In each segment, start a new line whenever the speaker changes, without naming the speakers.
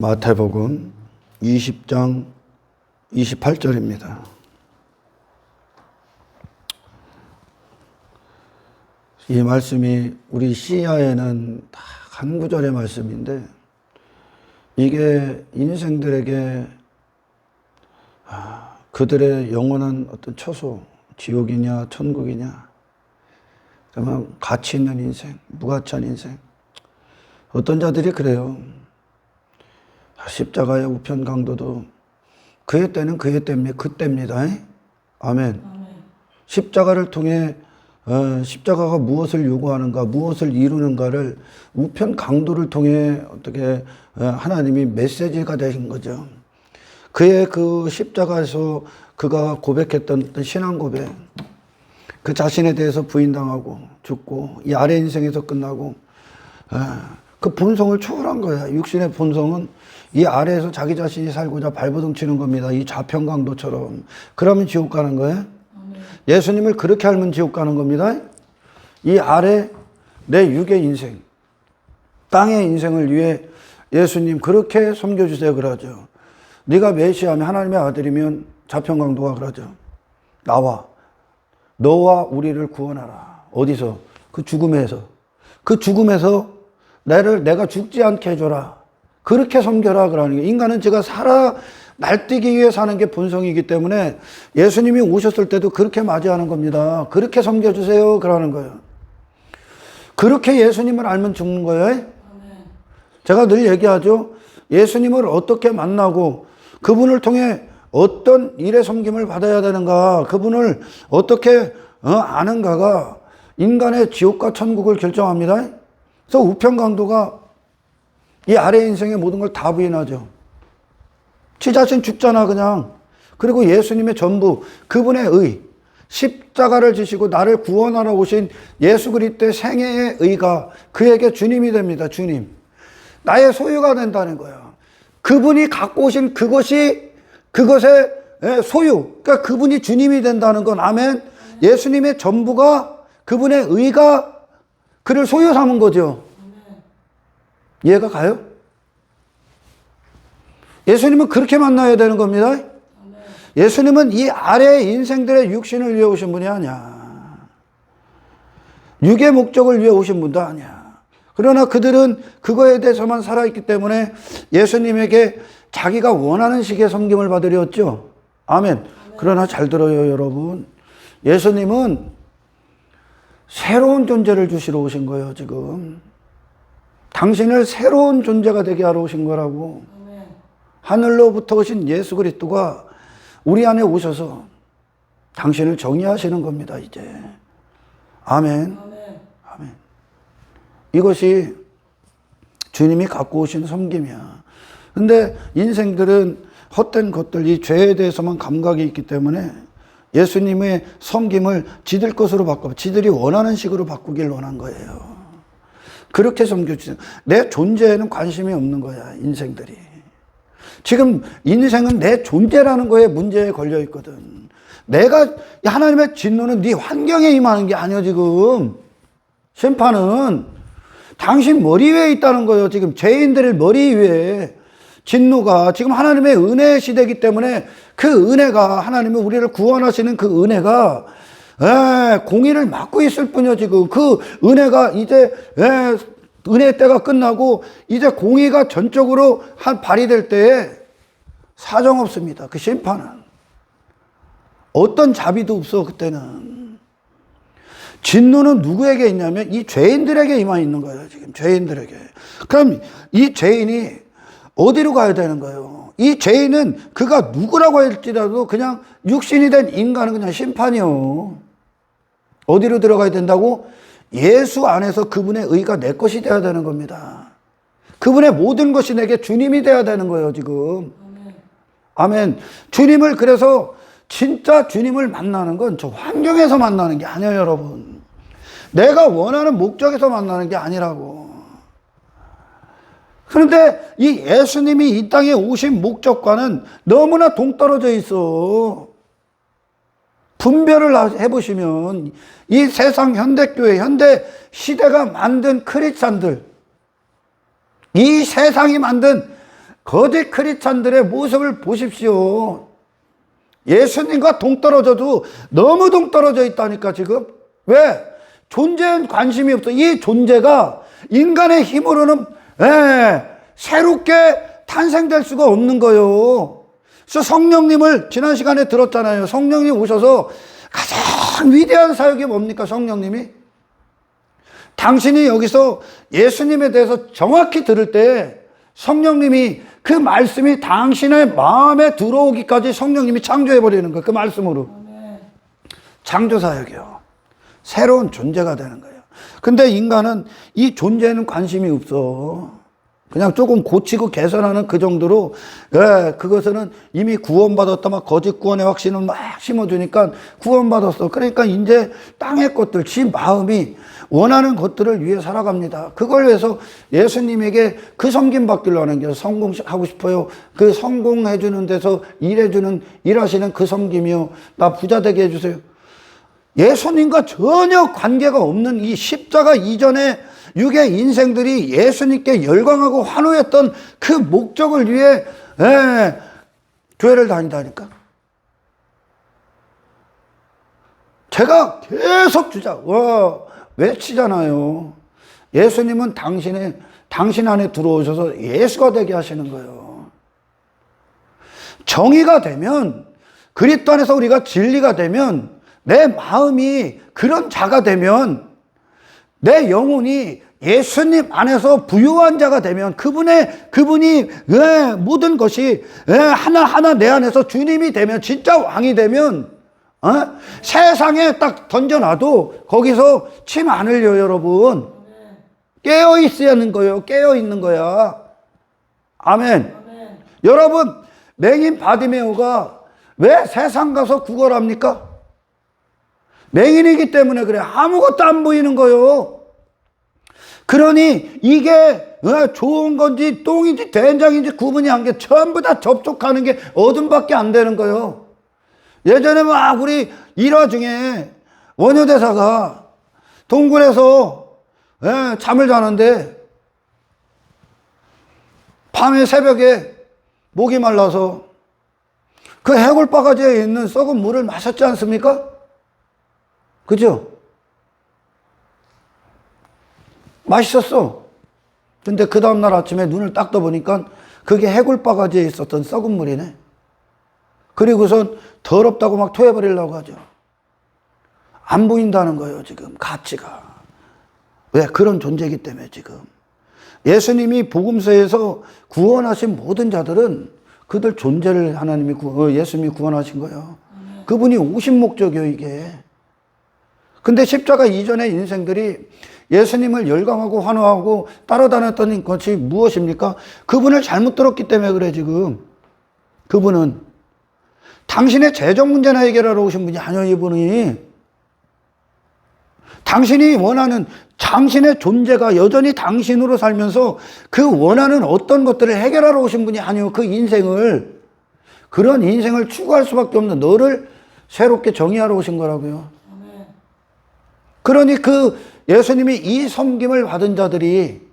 마태복음 20장 28절입니다. 이 말씀이 우리 시야에는 다 한 구절의 말씀인데 이게 인생들에게 그들의 영원한 어떤 처소, 지옥이냐 천국이냐, 그러면 가치 있는 인생, 무가치한 인생. 어떤 자들이 그래요. 십자가의 우편 강도도 그의 때는 그의 때입니다. 그때입니다. 아멘. 십자가를 통해 십자가가 무엇을 요구하는가, 무엇을 이루는가를 우편 강도를 통해 어떻게 하나님이 메시지가 되신 거죠. 그의 그 십자가에서 그가 고백했던 신앙 고백, 그 자신에 대해서 부인당하고 죽고 이 아래 인생에서 끝나고 그 본성을 초월한 거야. 육신의 본성은 이 아래에서 자기 자신이 살고자 발버둥 치는 겁니다. 이 좌편 강도처럼. 그러면 지옥 가는 거예요. 예수님을 그렇게 알면 지옥 가는 겁니다. 이 아래 내 육의 인생, 땅의 인생을 위해 예수님 그렇게 섬겨주세요 그러죠. 네가 메시아면 하나님의 아들이면 좌편 강도가 그러죠. 나와 너와 우리를 구원하라. 어디서? 그 죽음에서. 그 죽음에서 내가 죽지 않게 해줘라. 그렇게 섬겨라 그러는 게, 인간은 제가 날뛰기 위해 사는 게 본성이기 때문에 예수님이 오셨을 때도 그렇게 맞이하는 겁니다. 그렇게 섬겨주세요 그러는 거예요. 그렇게 예수님을 알면 죽는 거예요. 제가 늘 얘기하죠. 예수님을 어떻게 만나고 그분을 통해 어떤 일의 섬김을 받아야 되는가, 그분을 어떻게 아는가가 인간의 지옥과 천국을 결정합니다. 그래서 우편 강도가 이 아래 인생의 모든 걸 다 부인하죠. 지 자신 죽잖아 그냥. 그리고 예수님의 전부, 그분의 의, 십자가를 지시고 나를 구원하러 오신 예수 그리스도의 생애의 의가 그에게 주님이 됩니다. 주님, 나의 소유가 된다는 거야. 그분이 갖고 오신 그것이 그것의 소유, 그러니까 그분이 주님이 된다는 건, 아멘. 예수님의 전부가, 그분의 의가 그를 소유 삼은 거죠. 이해가 가요? 예수님은 그렇게 만나야 되는 겁니다. 예수님은 이 아래의 인생들의 육신을 위해 오신 분이 아니야. 육의 목적을 위해 오신 분도 아니야. 그러나 그들은 그거에 대해서만 살아있기 때문에 예수님에게 자기가 원하는 식의 섬김을 받으려었죠. 아멘. 그러나 잘 들어요 여러분. 예수님은 새로운 존재를 주시러 오신 거예요 지금. 당신을 새로운 존재가 되게 하러 오신 거라고. 하늘로부터 오신 예수 그리스도가 우리 안에 오셔서 당신을 정의하시는 겁니다 이제. 아멘. 아멘. 이것이 주님이 갖고 오신 섬김이야. 근데 인생들은 헛된 것들, 이 죄에 대해서만 감각이 있기 때문에 예수님의 섬김을 지들 것으로 바꿔, 지들이 원하는 식으로 바꾸길 원한 거예요. 그렇게 섬겨주세요. 내 존재에는 관심이 없는 거야 인생들이. 지금 인생은 내 존재라는 거에 문제에 걸려 있거든. 내가, 하나님의 진노는 네 환경에 임하는 게 아니야 지금. 심판은 당신 머리 위에 있다는 거예요. 지금 죄인들의 머리 위에 진노가, 지금 하나님의 은혜의 시대이기 때문에 그 은혜가, 하나님이 우리를 구원하시는 그 은혜가 공의를 막고 있을 뿐이요 지금. 그 은혜가 이제 은혜의 때가 끝나고 이제 공의가 전적으로 발휘될 때에 사정 없습니다. 그 심판은 어떤 자비도 없어. 그때는 진노는 누구에게 있냐면 이 죄인들에게 임하 있는 거예요 지금. 죄인들에게. 그럼 이 죄인이 어디로 가야 되는 거예요? 이 죄인은 그가 누구라고 할지라도 그냥 육신이 된 인간은 그냥 심판이요. 어디로 들어가야 된다고? 예수 안에서 그분의 의가 내 것이 되어야 되는 겁니다. 그분의 모든 것이 내게 주님이 되어야 되는 거예요 지금. 아멘. 주님을, 그래서 진짜 주님을 만나는 건 저 환경에서 만나는 게 아니에요 여러분. 내가 원하는 목적에서 만나는 게 아니라고. 그런데 이 예수님이 이 땅에 오신 목적과는 너무나 동떨어져 있어. 분별을 해보시면 이 세상 현대교회, 현대 시대가 만든 크리스찬들, 이 세상이 만든 거짓 크리스찬들의 모습을 보십시오. 예수님과 동떨어져도 너무 동떨어져 있다니까 지금. 왜? 존재에 관심이 없어. 이 존재가 인간의 힘으로는 새롭게 탄생될 수가 없는 거예요. 그래서 성령님을 지난 시간에 들었잖아요. 성령님 오셔서 가장 위대한 사역이 뭡니까? 성령님이 당신이 여기서 예수님에 대해서 정확히 들을 때 성령님이 그 말씀이 당신의 마음에 들어오기까지 성령님이 창조해버리는 거예요. 그 말씀으로. 창조사역이요. 새로운 존재가 되는 거예요. 근데 인간은 이 존재에는 관심이 없어. 그냥 조금 고치고 개선하는 그 정도로, 그것은 이미 구원받았다, 막 거짓 구원의 확신을 막 심어주니까 구원받았어. 그러니까 이제 땅의 것들, 지 마음이 원하는 것들을 위해 살아갑니다. 그걸 위해서 예수님에게 그 섬김 받기로 하는 게 성공하고 싶어요. 그 성공해주는 데서 일하시는 그 섬김이요. 나 부자 되게 해주세요. 예수님과 전혀 관계가 없는 이 십자가 이전에 육의 인생들이 예수님께 열광하고 환호했던 그 목적을 위해 교회를 다닌다니까. 제가 계속 외치잖아요. 예수님은 당신 안에 들어오셔서 예수가 되게 하시는 거예요. 정의가 되면, 그리스도 안에서 우리가 진리가 되면, 내 마음이 그런 자가 되면, 내 영혼이 예수님 안에서 부유한 자가 되면, 그분이 모든 것이 하나하나 내 안에서 주님이 되면, 진짜 왕이 되면, 세상에 딱 던져놔도 거기서 침 안 흘려요, 여러분. 깨어 있어야 하는 거예요. 깨어 있는 거야. 아멘. 여러분, 맹인 바디메오가 왜 세상 가서 구걸합니까? 맹인이기 때문에 그래. 아무것도 안 보이는 거예요. 그러니 이게 좋은 건지 똥인지 된장인지 구분이 안 게 전부 다 접촉하는 게 어둠밖에 안 되는 거예요. 예전에 막 우리 일화 중에 원효대사가 동굴에서 잠을 자는데 밤에 새벽에 목이 말라서 그 해골바가지에 있는 썩은 물을 마셨지 않습니까? 그죠? 맛있었어. 근데 그 다음날 아침에 눈을 딱 떠보니까 그게 해골바가지에 있었던 썩은 물이네. 그리고선 더럽다고 막 토해버리려고 하죠. 안 보인다는 거예요, 지금. 가치가. 왜? 그런 존재이기 때문에 지금. 예수님이 복음서에서 구원하신 모든 자들은 그들 존재를 예수님이 구원하신 거예요. 그분이 오신 목적이에요, 이게. 근데 십자가 이전의 인생들이 예수님을 열광하고 환호하고 따라다녔던 것이 무엇입니까? 그분을 잘못 들었기 때문에 그래, 지금. 그분은 당신의 재정 문제나 해결하러 오신 분이 아니에요, 이분이. 당신이 원하는 당신의 존재가 여전히 당신으로 살면서 그 원하는 어떤 것들을 해결하러 오신 분이 아니에요. 그 인생을, 그런 인생을 추구할 수밖에 없는 너를 새롭게 정의하러 오신 거라고요. 그러니 그 예수님이 이 섬김을 받은 자들이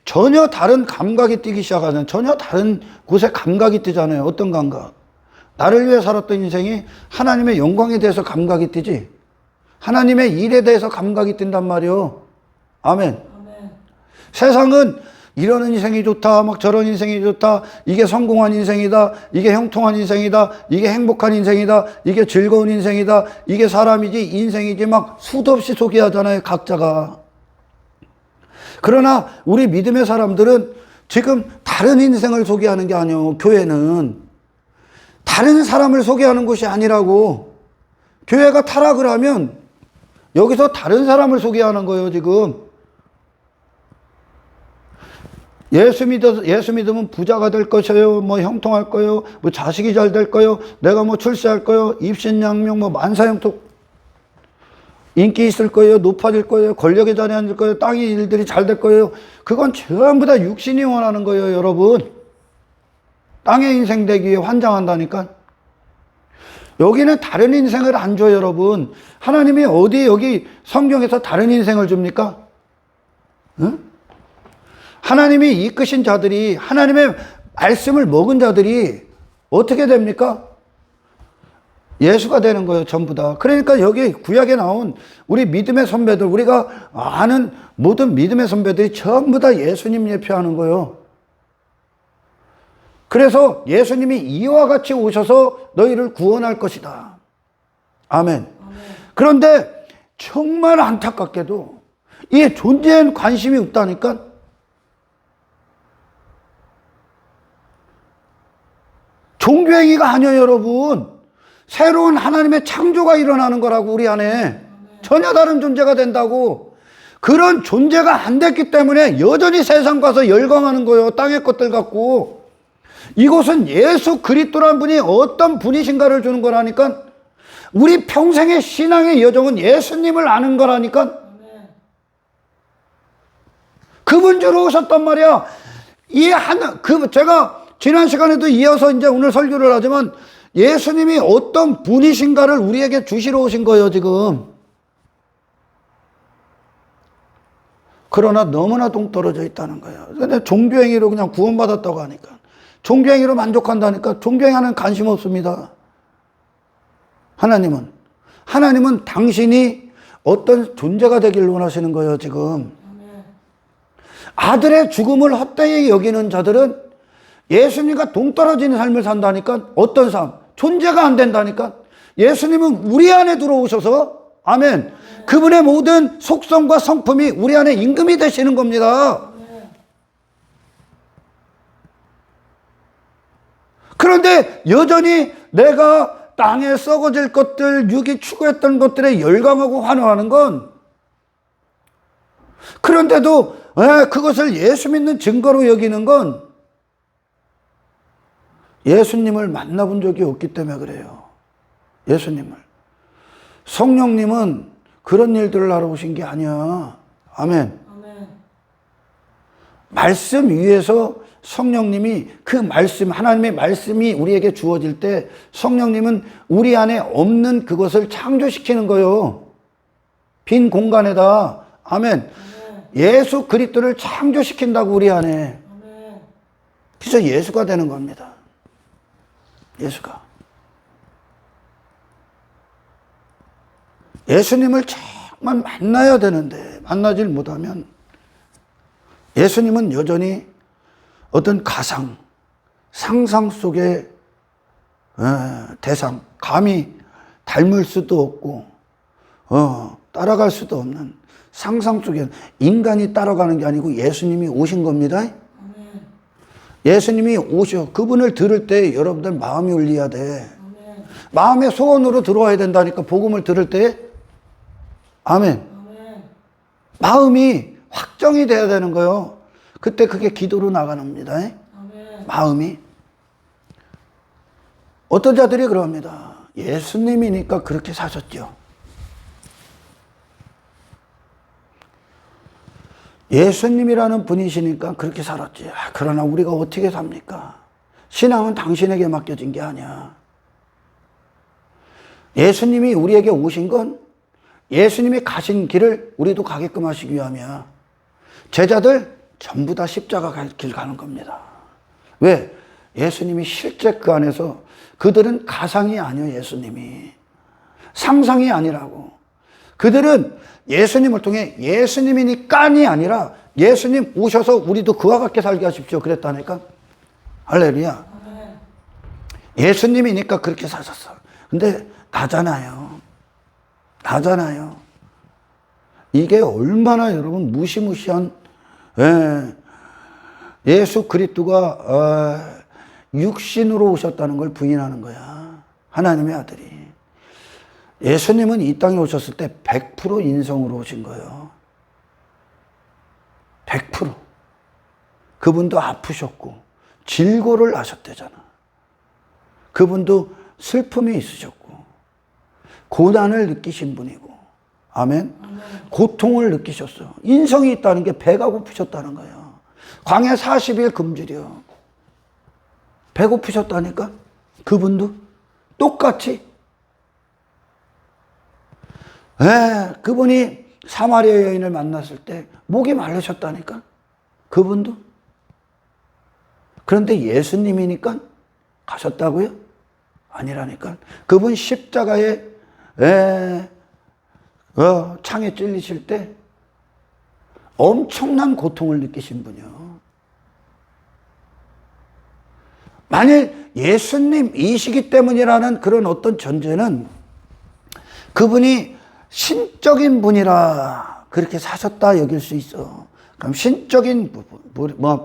전혀 다른 감각이 뛰기 시작하는, 전혀 다른 곳에 감각이 뛰잖아요. 어떤 감각? 나를 위해 살았던 인생이 하나님의 영광에 대해서 감각이 뛰지, 하나님의 일에 대해서 감각이 뛴단 말이에요. 아멘. 세상은 이런 인생이 좋다, 막 저런 인생이 좋다, 이게 성공한 인생이다, 이게 형통한 인생이다, 이게 행복한 인생이다, 이게 즐거운 인생이다, 이게 사람이지 인생이지 막 수도 없이 소개하잖아요, 각자가. 그러나 우리 믿음의 사람들은 지금 다른 인생을 소개하는 게 아니에요. 교회는 다른 사람을 소개하는 곳이 아니라고. 교회가 타락을 하면 여기서 다른 사람을 소개하는 거예요, 지금. 예수 믿으면 부자가 될 것이에요. 뭐 형통할 거예요. 뭐 자식이 잘 될 거예요. 내가 뭐 출세할 거예요. 입신양명 뭐 만사형통. 인기 있을 거예요. 높아질 거예요. 권력의 자리에 앉을 거예요. 땅의 일들이 잘 될 거예요. 그건 전부 다 육신이 원하는 거예요, 여러분. 땅의 인생 되기 위해 환장한다니까. 여기는 다른 인생을 안 줘요, 여러분. 하나님이 어디 여기 성경에서 다른 인생을 줍니까? 응? 하나님이 이끄신 자들이, 하나님의 말씀을 먹은 자들이 어떻게 됩니까? 예수가 되는 거예요, 전부 다. 그러니까 여기 구약에 나온 우리 믿음의 선배들, 우리가 아는 모든 믿음의 선배들이 전부 다 예수님 예표하는 거예요. 그래서 예수님이 이와 같이 오셔서 너희를 구원할 것이다. 아멘. 그런데 정말 안타깝게도 이 존재에 관심이 없다니까. 종교행위가 아니에요, 여러분. 새로운 하나님의 창조가 일어나는 거라고, 우리 안에. 전혀 다른 존재가 된다고. 그런 존재가 안 됐기 때문에 여전히 세상 가서 열광하는 거예요, 땅의 것들 갖고. 이곳은 예수 그리스도라는 분이 어떤 분이신가를 주는 거라니까. 우리 평생의 신앙의 여정은 예수님을 아는 거라니까. 그분 주로 오셨단 말이야. 제가 지난 시간에도 이어서 이제 오늘 설교를 하지만 예수님이 어떤 분이신가를 우리에게 주시러 오신 거예요, 지금. 그러나 너무나 동떨어져 있다는 거예요. 근데 종교행위로 그냥 구원받았다고 하니까. 종교행위로 만족한다니까. 종교행위는 관심 없습니다. 하나님은 당신이 어떤 존재가 되길 원하시는 거예요, 지금. 아들의 죽음을 헛되이 여기는 자들은 예수님과 동떨어지는 삶을 산다니까. 어떤 삶? 존재가 안 된다니까. 예수님은 우리 안에 들어오셔서, 아멘, 그분의 모든 속성과 성품이 우리 안에 임금이 되시는 겁니다. 그런데 여전히 내가 땅에 썩어질 것들, 육이 추구했던 것들에 열광하고 환호하는 건, 그런데도 그것을 예수 믿는 증거로 여기는 건 예수님을 만나본 적이 없기 때문에 그래요. 예수님을. 성령님은 그런 일들을 하러 오신 게 아니야. 아멘. 말씀 위에서 성령님이 그 말씀, 하나님의 말씀이 우리에게 주어질 때 성령님은 우리 안에 없는 그것을 창조시키는 거예요. 빈 공간에다. 아멘. 예수 그리스도를 창조시킨다고, 우리 안에. 그래서 예수가 되는 겁니다. 예수가. 예수님을 정말 만나야 되는데 만나질 못하면 예수님은 여전히 어떤 가상, 상상 속의 대상, 감히 닮을 수도 없고 따라갈 수도 없는 상상 속에, 인간이 따라가는 게 아니고 예수님이 오신 겁니다. 예수님이 오셔. 그분을 들을 때 여러분들 마음이 울려야 돼. 마음의 소원으로 들어와야 된다니까, 복음을 들을 때. 아멘. 마음이 확정이 돼야 되는 거예요. 그때 그게 기도로 나가는 겁니다. 마음이. 어떤 자들이 그럽니다. 예수님이니까 그렇게 사셨죠. 예수님이라는 분이시니까 그렇게 살았지. 그러나 우리가 어떻게 삽니까? 신앙은 당신에게 맡겨진 게 아니야. 예수님이 우리에게 오신 건 예수님이 가신 길을 우리도 가게끔 하시기 위함이야. 제자들 전부 다 십자가 갈 길 가는 겁니다. 왜? 예수님이 실제 그 안에서, 그들은 가상이 아니에요. 예수님이 상상이 아니라고. 그들은 예수님을 통해 예수님이니까이 아니라 예수님 오셔서 우리도 그와 같게 살게 하십시오 그랬다니까. 할렐루야. 예수님이니까 그렇게 사셨어. 근데 나잖아요. 이게 얼마나 여러분 무시무시한, 예수 그리스도가 육신으로 오셨다는 걸 부인하는 거야. 하나님의 아들이. 예수님은 이 땅에 오셨을 때 100% 인성으로 오신 거예요. 100%. 그분도 아프셨고 질고를 하셨대잖아. 그분도 슬픔이 있으셨고 고난을 느끼신 분이고, 아멘. 고통을 느끼셨어요. 인성이 있다는 게 배가 고프셨다는 거예요. 광야 40일 굶주려. 배고프셨다니까. 그분도 똑같이. 그분이 사마리아 여인을 만났을 때 목이 마르셨다니까. 그분도. 그런데 예수님이니까 가셨다고요? 아니라니까. 그분 십자가에 창에 찔리실 때 엄청난 고통을 느끼신 분이요. 만일 예수님이시기 때문이라는 그런 어떤 전제는 그분이 신적인 분이라 그렇게 사셨다 여길 수 있어. 그럼 신적인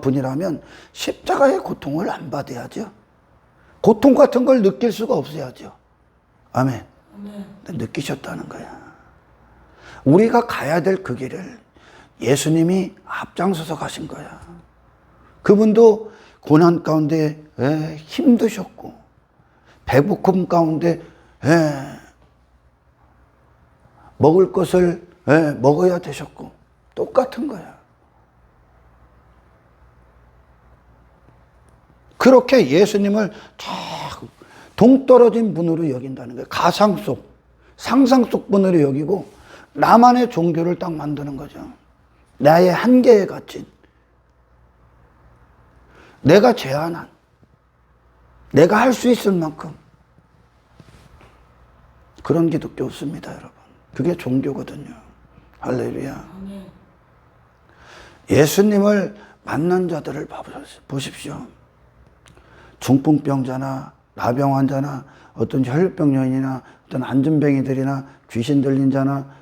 분이라면 십자가의 고통을 안 받아야죠. 고통 같은 걸 느낄 수가 없어야죠. 아멘. 느끼셨다는 거야. 우리가 가야 될 그 길을 예수님이 앞장서서 가신 거야. 그분도 고난 가운데 힘드셨고 배고픔 가운데 먹을 것을 먹어야 되셨고 똑같은 거야. 그렇게 예수님을 동떨어진 분으로 여긴다는 거예요. 가상 속, 상상 속 분으로 여기고 나만의 종교를 딱 만드는 거죠. 나의 한계에 갇힌, 내가 제한한, 내가 할 수 있을 만큼 그런 기독교 없습니다, 여러분. 그게 종교거든요. 할렐루야. 예수님을 만난 자들을 보십시오. 중풍병자나 나병 환자나 어떤 혈병 여인이나 어떤 안전뱅이들이나 귀신 들린 자나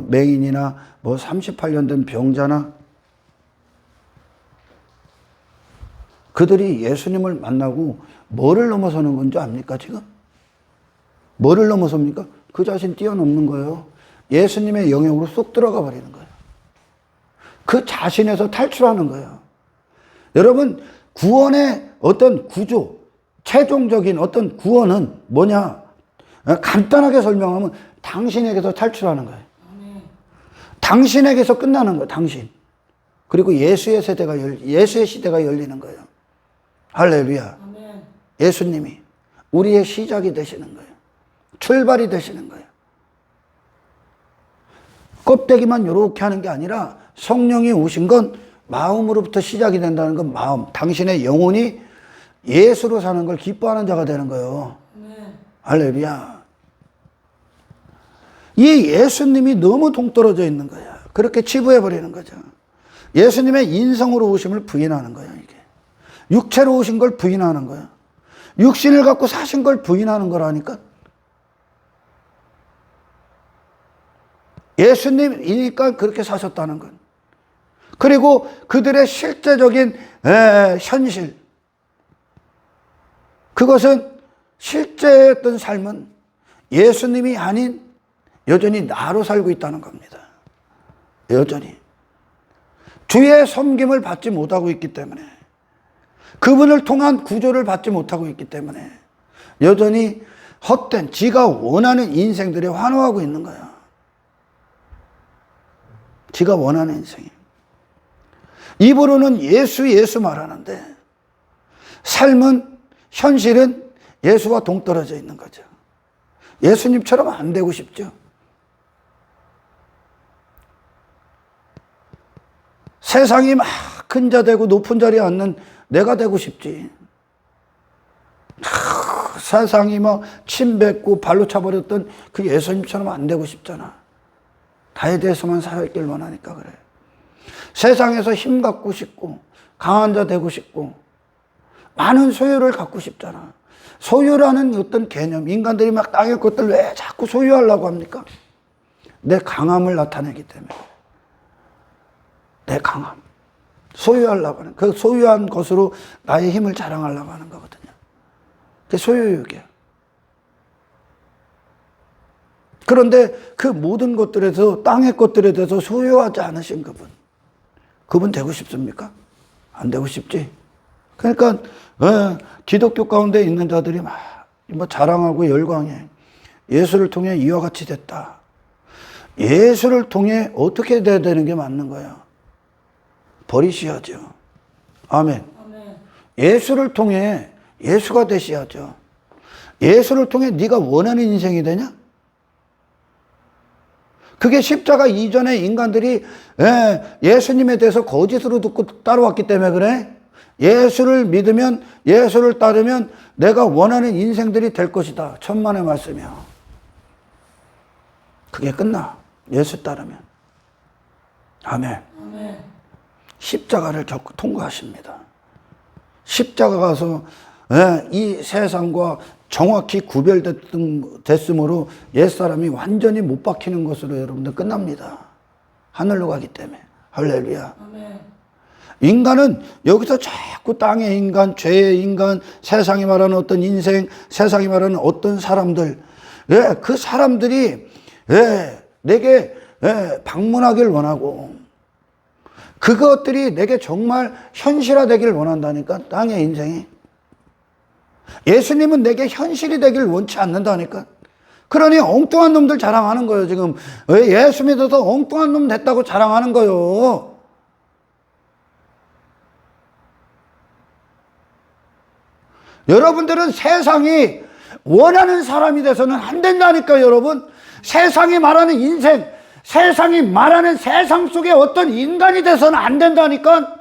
맹인이나 38년 된 병자나 그들이 예수님을 만나고 뭐를 넘어서는 건지 압니까 지금? 뭐를 넘어섭니까? 그 자신 뛰어넘는 거예요. 예수님의 영역으로 쏙 들어가 버리는 거예요. 그 자신에서 탈출하는 거예요. 여러분, 구원의 어떤 구조, 최종적인 어떤 구원은 뭐냐? 간단하게 설명하면 당신에게서 탈출하는 거예요. 당신에게서 끝나는 거예요. 당신. 그리고 예수의 시대가 열리는 거예요. 할렐루야. 예수님이 우리의 시작이 되시는 거예요. 출발이 되시는 거예요. 껍데기만 이렇게 하는 게 아니라 성령이 오신 건 마음으로부터 시작이 된다는 건 마음. 당신의 영혼이 예수로 사는 걸 기뻐하는 자가 되는 거예요. 할렐루야. 이 예수님이 너무 동떨어져 있는 거야. 그렇게 치부해버리는 거죠. 예수님의 인성으로 오심을 부인하는 거예요, 이게. 육체로 오신 걸 부인하는 거예요. 육신을 갖고 사신 걸 부인하는 거라니까. 예수님이니까 그렇게 사셨다는 건. 그리고 그들의 실제적인 현실. 그것은 실제였던 삶은 예수님이 아닌 여전히 나로 살고 있다는 겁니다. 여전히. 주의 섬김을 받지 못하고 있기 때문에, 그분을 통한 구조를 받지 못하고 있기 때문에 여전히 헛된 지가 원하는 인생들에 환호하고 있는 거야. 지가 원하는 인생이. 입으로는 예수 말하는데 삶은, 현실은 예수와 동떨어져 있는 거죠. 예수님처럼 안 되고 싶죠. 세상이 막 큰 자 되고 높은 자리에 앉는 내가 되고 싶지. 세상이 막 침뱉고 발로 차버렸던 그 예수님처럼 안 되고 싶잖아. 나에 대해서만 살아있길 원하니까 그래. 세상에서 힘 갖고 싶고 강한 자 되고 싶고 많은 소유를 갖고 싶잖아. 소유라는 어떤 개념, 인간들이 막 땅의 것들 왜 자꾸 소유하려고 합니까? 내 강함을 나타내기 때문에. 내 강함. 소유하려고 하는, 그 소유한 것으로 나의 힘을 자랑하려고 하는 거거든요. 그게 소유욕이야. 그런데 그 모든 것들에서, 땅의 것들에 대해서 소유하지 않으신 그분 되고 싶습니까? 안 되고 싶지. 그러니까 기독교 가운데 있는 자들이 막 자랑하고 열광해. 예수를 통해 이와 같이 됐다. 예수를 통해 어떻게 돼야 되는 게 맞는 거야? 버리셔야죠. 아멘. 예수를 통해 예수가 되셔야죠. 예수를 통해 네가 원하는 인생이 되냐? 그게 십자가 이전의 인간들이 예수님에 대해서 거짓으로 듣고 따라왔기 때문에 그래. 예수를 믿으면, 예수를 따르면 내가 원하는 인생들이 될 것이다. 천만의 말씀이야. 그게 끝나. 예수 따르면. 아멘.
아멘.
십자가를 겪고 통과하십니다. 십자가 가서 이 세상과 정확히 구별됐으므로 옛사람이 완전히 못 박히는 것으로 여러분들 끝납니다. 하늘로 가기 때문에. 할렐루야.
아멘.
인간은 여기서 자꾸 땅의 인간, 죄의 인간, 세상이 말하는 어떤 인생, 세상이 말하는 어떤 사람들, 그 사람들이 내게 방문하길 원하고 그것들이 내게 정말 현실화되기를 원한다니까. 땅의 인생이. 예수님은 내게 현실이 되길 원치 않는다니까. 그러니 엉뚱한 놈들 자랑하는 거예요. 지금 예수 믿어서 엉뚱한 놈 됐다고 자랑하는 거예요. 여러분들은 세상이 원하는 사람이 돼서는 안 된다니까. 여러분, 세상이 말하는 인생, 세상이 말하는 세상 속에 어떤 인간이 돼서는 안 된다니까.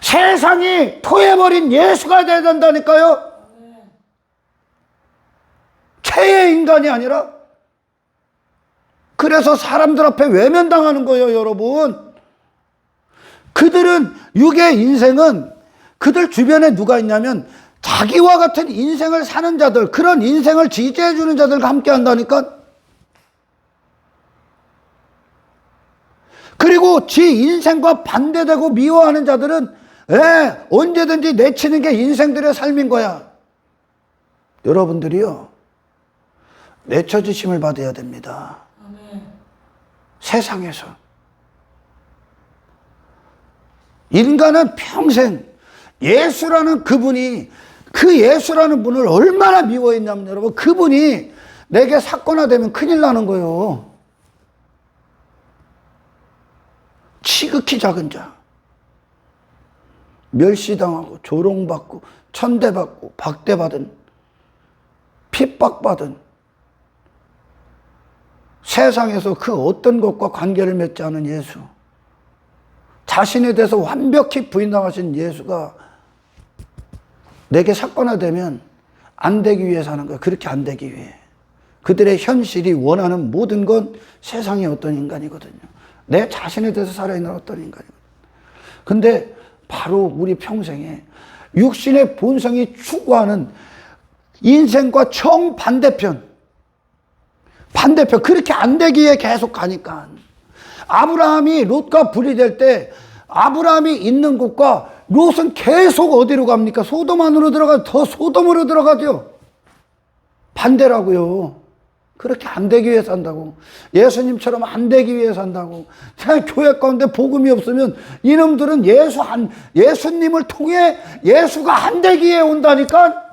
세상이 토해버린 예수가 돼야 된다니까요. 최의 인간이 아니라. 그래서 사람들 앞에 외면당하는 거예요, 여러분. 그들은, 육의 인생은 그들 주변에 누가 있냐면 자기와 같은 인생을 사는 자들, 그런 인생을 지지해 주는 자들과 함께 한다니까. 그리고 지 인생과 반대되고 미워하는 자들은 언제든지 내치는 게 인생들의 삶인 거야. 여러분들이요, 내쳐주심을 받아야 됩니다.
아멘.
세상에서. 인간은 평생 예수라는 그분이, 그 예수라는 분을 얼마나 미워했냐면 여러분, 그분이 내게 사건화되면 큰일 나는 거예요. 지극히 작은 자, 멸시당하고 조롱받고 천대받고 박대받은, 핍박받은, 세상에서 그 어떤 것과 관계를 맺지 않은 예수, 자신에 대해서 완벽히 부인당하신 예수가 내게 사건화되면 안 되기 위해 사는 거야. 그렇게 안 되기 위해. 그들의 현실이 원하는 모든 건 세상의 어떤 인간이거든요. 내 자신에 대해서 살아있는 어떤 인간이거든요. 근데 바로 우리 평생에 육신의 본성이 추구하는 인생과 정반대편, 그렇게 안 되기에 계속 가니까. 아브라함이 롯과 불이 될 때 아브라함이 있는 곳과 롯은 계속 어디로 갑니까? 소돔 안으로 들어가, 더 소돔으로 들어가죠. 반대라고요. 그렇게 안 되기 위해 산다고. 예수님처럼 안 되기 위해 산다고. 교회 가운데 복음이 없으면 이놈들은 예수님을 통해 예수가 안 되기 위해 온다니까.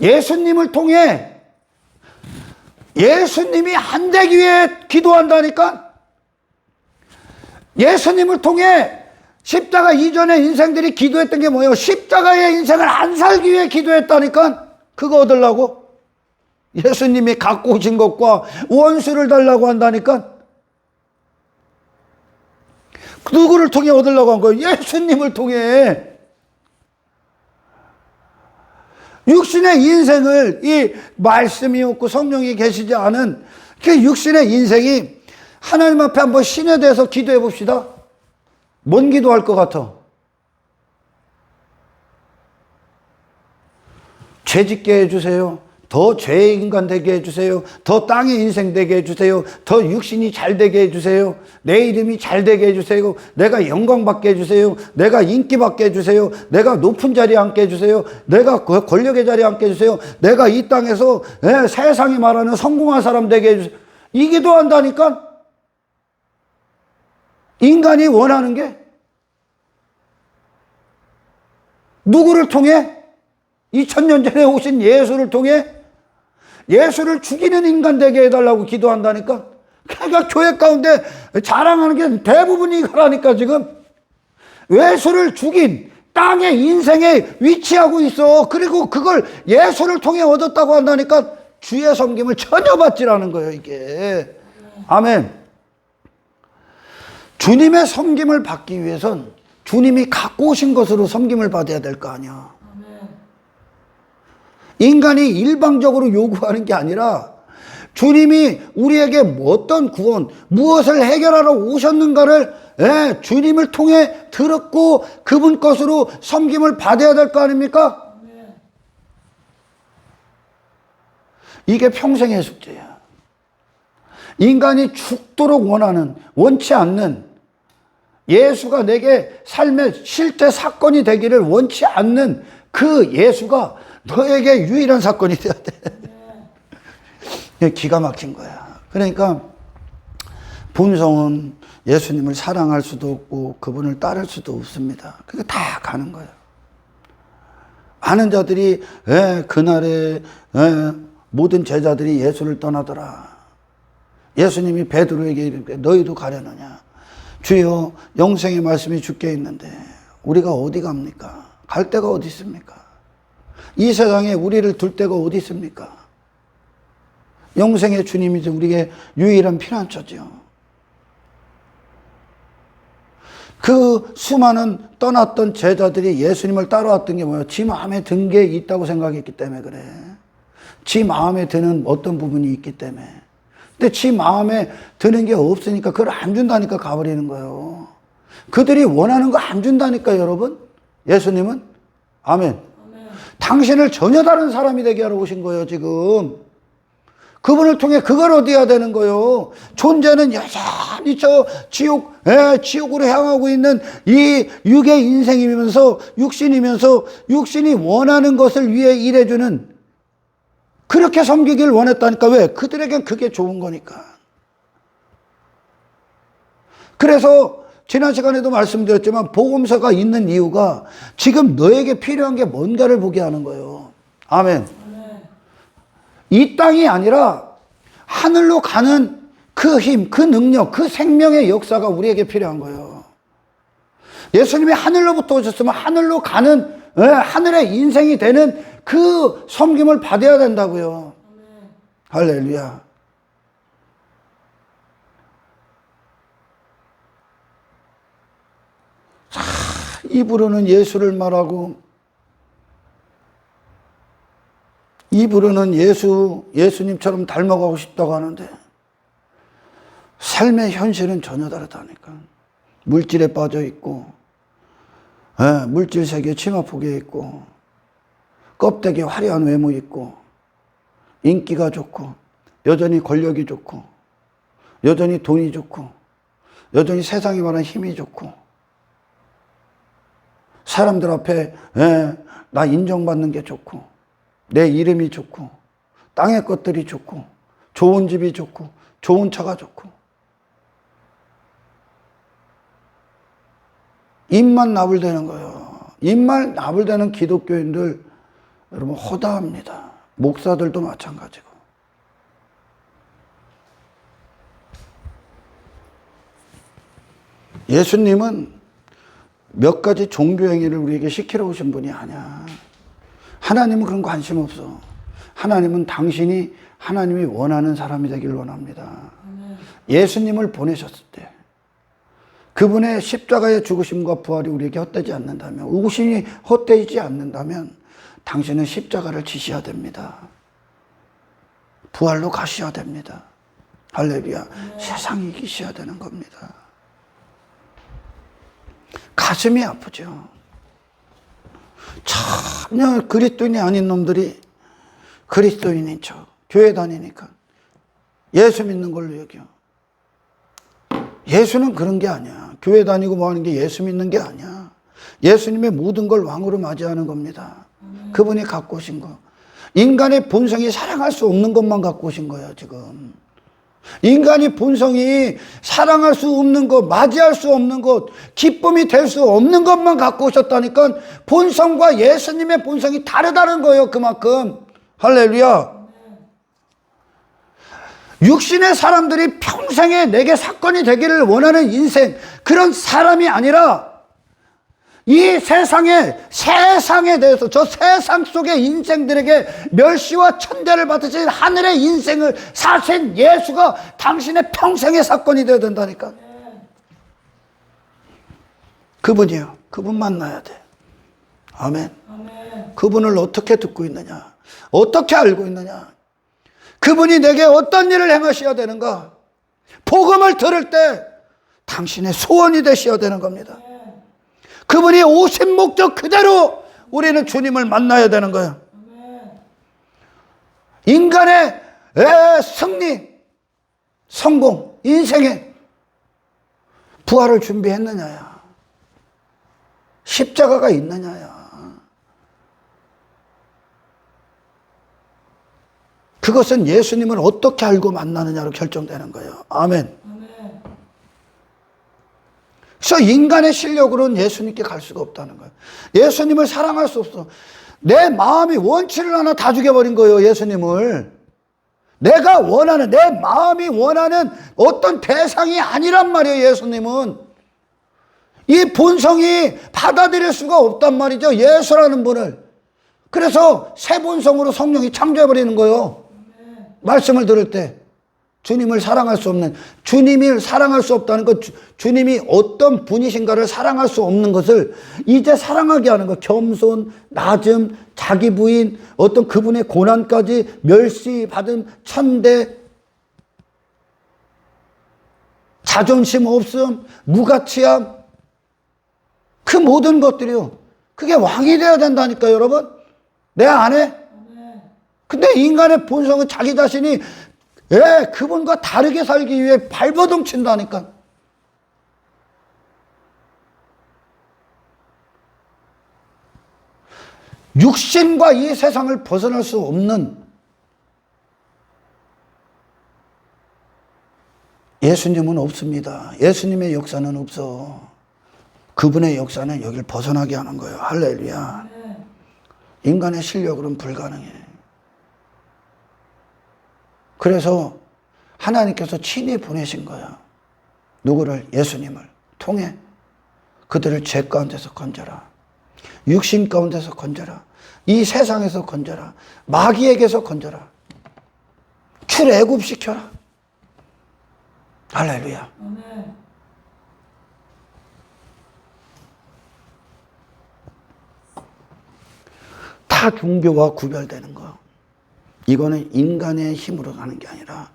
예수님을 통해 예수님이 안 되기 위해 기도한다니까. 예수님을 통해 십자가 이전의 인생들이 기도했던 게 뭐예요? 십자가의 인생을 안 살기 위해 기도했다니까. 그거 얻으려고. 예수님이 갖고 오신 것과 원수를 달라고 한다니까. 누구를 통해 얻으려고 한 거예요? 예수님을 통해. 육신의 인생을, 이 말씀이 없고 성령이 계시지 않은 그 육신의 인생이 하나님 앞에 한번 신에 대해서 기도해 봅시다. 뭔 기도할 것 같아? 죄 짓게 해주세요. 더 죄의 인간 되게 해주세요. 더 땅의 인생 되게 해주세요. 더 육신이 잘 되게 해주세요. 내 이름이 잘 되게 해주세요. 내가 영광 받게 해주세요. 내가 인기 받게 해주세요. 내가 높은 자리에 앉게 해주세요. 내가 권력의 자리에 앉게 해주세요. 내가 이 땅에서 세상이 말하는 성공한 사람 되게 해주세요. 이 기도한다니까. 인간이 원하는 게 누구를 통해? 2000년 전에 오신 예수를 통해 예수를 죽이는 인간 되게 해달라고 기도한다니까. 그러니까 교회 가운데 자랑하는 게 대부분이 이거라니까. 지금 예수를 죽인 땅의 인생에 위치하고 있어. 그리고 그걸 예수를 통해 얻었다고 한다니까. 주의 섬김을 전혀 받지라는 거예요, 이게. 아멘. 주님의 섬김을 받기 위해선 주님이 갖고 오신 것으로 섬김을 받아야 될 거 아니야. 인간이 일방적으로 요구하는 게 아니라 주님이 우리에게 어떤 구원, 무엇을 해결하러 오셨는가를 주님을 통해 들었고 그분 것으로 섬김을 받아야 될 거 아닙니까? 이게 평생의 숙제야. 인간이 죽도록 원치 않는, 예수가 내게 삶의 실제 사건이 되기를 원치 않는 그 예수가 너에게 유일한 사건이 돼야 돼. 기가 막힌 거야. 그러니까 본성은 예수님을 사랑할 수도 없고 그분을 따를 수도 없습니다. 그게 다 가는 거예요. 많은 자들이 그날에 모든 제자들이 예수를 떠나더라. 예수님이 베드로에게 이르되 너희도 가려느냐. 주여 영생의 말씀이 주께 있는데 우리가 어디 갑니까? 갈 데가 어디 있습니까? 이 세상에 우리를 둘 데가 어디 있습니까? 영생의 주님이 우리에게 유일한 피난처죠. 그 수많은 떠났던 제자들이 예수님을 따라왔던 게 뭐예요? 지 마음에 든 게 있다고 생각했기 때문에 그래. 지 마음에 드는 어떤 부분이 있기 때문에. 근데 지 마음에 드는 게 없으니까 그걸 안 준다니까 가버리는 거예요. 그들이 원하는 거 안 준다니까 여러분. 예수님은. 아멘. 당신을 전혀 다른 사람이 되게 하러 오신 거예요 지금. 그분을 통해 그걸 얻어야 되는 거예요. 존재는 여전히 저 지옥으로 향하고 있는 이 육의 인생이면서 육신이 원하는 것을 위해 일해주는, 그렇게 섬기길 원했다니까. 왜? 그들에겐 그게 좋은 거니까. 그래서 지난 시간에도 말씀드렸지만 복음서가 있는 이유가 지금 너에게 필요한 게 뭔가를 보게 하는 거예요. 아멘. 이 땅이 아니라 하늘로 가는 그 힘, 그 능력, 그 생명의 역사가 우리에게 필요한 거예요. 예수님이 하늘로부터 오셨으면 하늘로 가는, 하늘의 인생이 되는 그 섬김을 받아야 된다고요. 할렐루야. 입으로는 예수를 말하고 입으로는 예수님처럼 닮아가고 싶다고 하는데 삶의 현실은 전혀 다르다니까. 물질에 빠져 있고, 물질 세계 치마폭에 있고, 껍데기 화려한 외모 있고, 인기가 좋고, 여전히 권력이 좋고, 여전히 돈이 좋고, 여전히 세상이 말하는 힘이 좋고, 사람들 앞에 나 인정받는 게 좋고, 내 이름이 좋고, 땅의 것들이 좋고, 좋은 집이 좋고, 좋은 차가 좋고, 입만 나불대는 거예요. 입만 나불대는 기독교인들 여러분 허다합니다. 목사들도 마찬가지고. 예수님은 몇 가지 종교 행위를 우리에게 시키러 오신 분이 아니야. 하나님은 그런 거 관심 없어. 하나님은 당신이 하나님이 원하는 사람이 되길 원합니다. 예수님을 보내셨을 때 그분의 십자가의 죽으심과 부활이 우리에게 헛되지 않는다면, 우신이 헛되지 않는다면 당신은 십자가를 지셔야 됩니다. 부활로 가셔야 됩니다. 할렐루야. 세상 이기셔야 되는 겁니다. 가슴이 아프죠. 전혀 그리스도인이 아닌 놈들이 그리스도인인 척 교회 다니니까 예수 믿는 걸로 여겨. 예수는 그런 게 아니야. 교회 다니고 뭐 하는 게 예수 믿는 게 아니야. 예수님의 모든 걸 왕으로 맞이하는 겁니다. 그분이 갖고 오신 거. 인간의 본성이 사랑할 수 없는 것만 갖고 오신 거야 지금. 인간이 본성이 사랑할 수 없는 것, 맞이할 수 없는 것, 기쁨이 될 수 없는 것만 갖고 오셨다니까. 본성과 예수님의 본성이 다르다는 거예요. 그만큼. 할렐루야. 육신의 사람들이 평생에 내게 사건이 되기를 원하는 인생, 그런 사람이 아니라 이 세상에 대해서 저 세상 속의 인생들에게 멸시와 천대를 받으신 하늘의 인생을 사신 예수가 당신의 평생의 사건이 되어야 된다니까. 그분이요. 그분 만나야 돼. 아멘. 그분을 어떻게 듣고 있느냐? 어떻게 알고 있느냐? 그분이 내게 어떤 일을 행하셔야 되는가? 복음을 들을 때 당신의 소원이 되셔야 되는 겁니다. 그분이 오신 목적 그대로 우리는 주님을 만나야 되는 거예요. 인간의 승리, 성공, 인생의 부활을 준비했느냐야. 십자가가 있느냐야. 그것은 예수님을 어떻게 알고 만나느냐로 결정되는 거예요. 아멘. 그래서 인간의 실력으로는 예수님께 갈 수가 없다는 거예요. 예수님을 사랑할 수 없어. 내 마음이 원치를 않아 다 죽여버린 거예요, 예수님을. 내가 원하는, 내 마음이 원하는 어떤 대상이 아니란 말이에요, 예수님은. 이 본성이 받아들일 수가 없단 말이죠, 예수라는 분을. 그래서 새 본성으로 성령이 창조해버리는 거예요. 말씀을 들을 때. 주님을 사랑할 수 없는, 주님을 사랑할 수 없다는 것, 주님이 어떤 분이신가를 사랑할 수 없는 것을 이제 사랑하게 하는 것. 겸손, 낮음, 자기 부인, 어떤 그분의 고난까지 멸시받음, 천대, 자존심 없음, 무가치함, 그 모든 것들이요. 그게 왕이 되어야 된다니까요, 여러분. 내 안에. 근데 인간의 본성은 자기 자신이 그분과 다르게 살기 위해 발버둥 친다니까. 육신과 이 세상을 벗어날 수 없는 예수님은 없습니다. 예수님의 역사는 없어. 그분의 역사는 여길 벗어나게 하는 거예요. 할렐루야. 인간의 실력으로는 불가능해. 그래서 하나님께서 친히 보내신 거야. 누구를? 예수님을 통해 그들을 죄 가운데서 건져라. 육신 가운데서 건져라. 이 세상에서 건져라. 마귀에게서 건져라. 출애굽시켜라. 할렐루야. 아멘. 타 종교와 구별되는 거. 이거는 인간의 힘으로 가는 게 아니라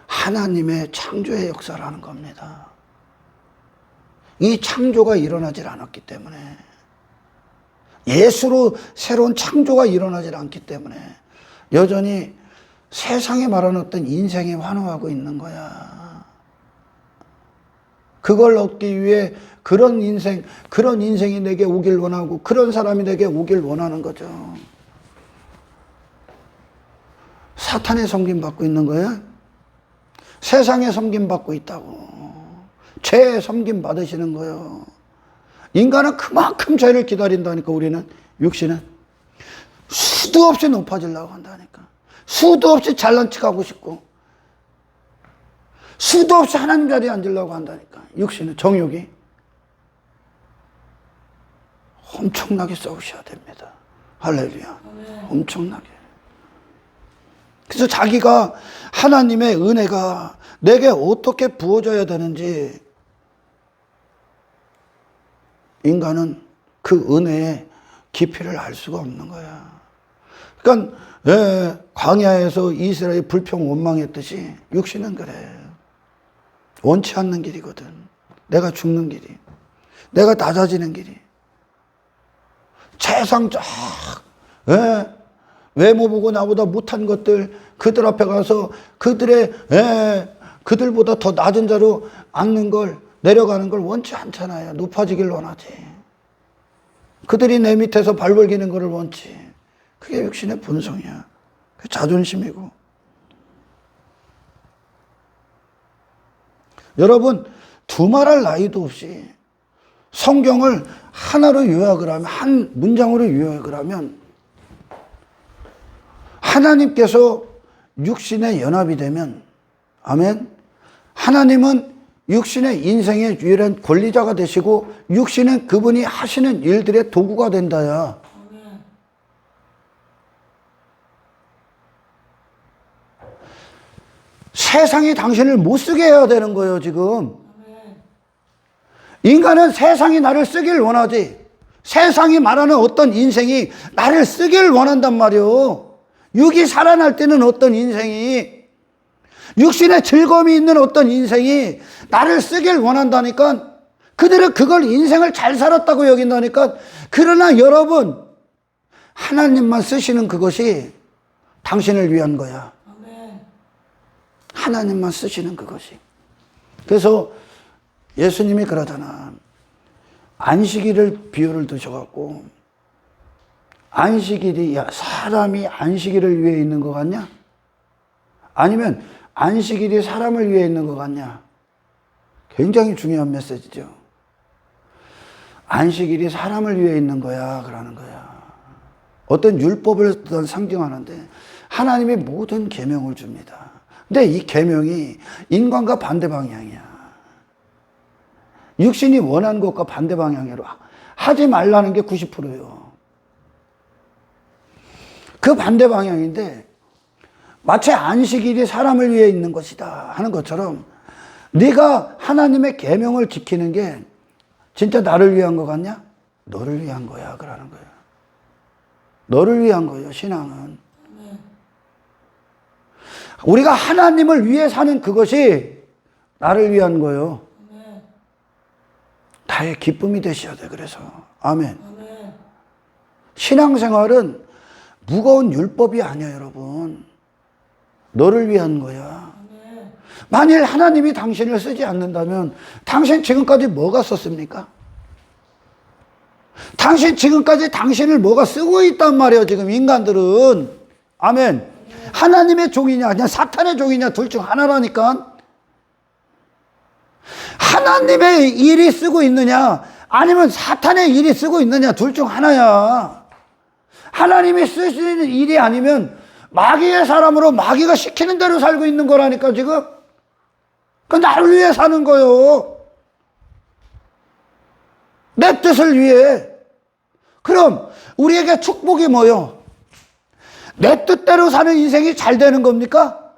하나님의 창조의 역사를 하는 겁니다. 이 창조가 일어나질 않았기 때문에, 예수로 새로운 창조가 일어나질 않기 때문에 여전히 세상에 말하는 어떤 인생에 환호하고 있는 거야. 그걸 얻기 위해 그런 인생이 내게 오길 원하고 그런 사람이 내게 오길 원하는 거죠. 사탄의 섬김 받고 있는 거예요? 세상의 섬김 받고 있다고. 죄의 섬김 받으시는 거예요. 인간은 그만큼 죄를 기다린다니까. 우리는, 육신은 수도 없이 높아지려고 한다니까. 수도 없이 잘난 척하고 싶고 수도 없이 하나님 자리에 앉으려고 한다니까. 육신은, 정욕이. 엄청나게 싸우셔야 됩니다. 할렐루야. 엄청나게. 그래서 자기가 하나님의 은혜가 내게 어떻게 부어져야 되는지 인간은 그 은혜의 깊이를 알 수가 없는 거야. 그러니까 광야에서 이스라엘이 불평 원망했듯이 육신은 그래. 원치 않는 길이거든. 내가 죽는 길이. 내가 낮아지는 길이. 세상 쫙 외모 보고 나보다 못한 것들, 그들 앞에 가서 그들보다 더 낮은 자로 앉는 걸, 내려가는 걸 원치 않잖아요. 높아지길 원하지. 그들이 내 밑에서 발벌기는 것을 원치. 그게 육신의 본성이야. 그게 자존심이고. 여러분, 두말할 나이도 없이 성경을 하나로 요약을 하면, 한 문장으로 요약을 하면, 하나님께서 육신의 연합이 되면, 아멘, 하나님은 육신의 인생의 유일한 권리자가 되시고 육신은 그분이 하시는 일들의 도구가 된다야. 세상이 당신을 못 쓰게 해야 되는 거예요, 지금. 인간은 세상이 나를 쓰길 원하지. 세상이 말하는 어떤 인생이 나를 쓰길 원한단 말이요. 육이 살아날 때는 어떤 인생이, 육신의 즐거움이 있는 어떤 인생이 나를 쓰길 원한다니까. 그들은 그걸 인생을 잘 살았다고 여긴다니까. 그러나 여러분, 하나님만 쓰시는 그것이 당신을 위한 거야. 하나님만 쓰시는 그것이. 그래서 예수님이 그러잖아. 안식일을 비유를 드셔갖고, 안식일이, 야, 사람이 안식일을 위해 있는 것 같냐? 아니면 안식일이 사람을 위해 있는 것 같냐? 굉장히 중요한 메시지죠. 안식일이 사람을 위해 있는 거야, 그러는 거야. 어떤 율법을 상징하는데 하나님이 모든 계명을 줍니다. 근데 이 계명이 인간과 반대 방향이야. 육신이 원하는 것과 반대 방향으로 하지 말라는 게 90%예요. 그 반대 방향인데 마치 안식일이 사람을 위해 있는 것이다 하는 것처럼 네가 하나님의 계명을 지키는 게 진짜 나를 위한 것 같냐? 너를 위한 거야, 그러는 거야. 너를 위한 거예요, 신앙은. 우리가 하나님을 위해 사는 그것이 나를 위한 거예요. 나의 기쁨이 되셔야 돼. 그래서 아멘. 신앙생활은 무거운 율법이 아니야, 여러분. 너를 위한 거야. 만일 하나님이 당신을 쓰지 않는다면 당신 지금까지 뭐가 썼습니까? 당신 지금까지 당신을 뭐가 쓰고 있단 말이에요, 지금 인간들은. 아멘. 하나님의 종이냐 그냥 사탄의 종이냐 둘 중 하나라니까. 하나님의 일이 쓰고 있느냐 아니면 사탄의 일이 쓰고 있느냐 둘 중 하나야. 하나님이 쓰시는 일이 아니면 마귀의 사람으로 마귀가 시키는 대로 살고 있는 거라니까 지금. 그 나를 위해 사는 거요. 내 뜻을 위해. 그럼 우리에게 축복이 뭐요? 내 뜻대로 사는 인생이 잘 되는 겁니까?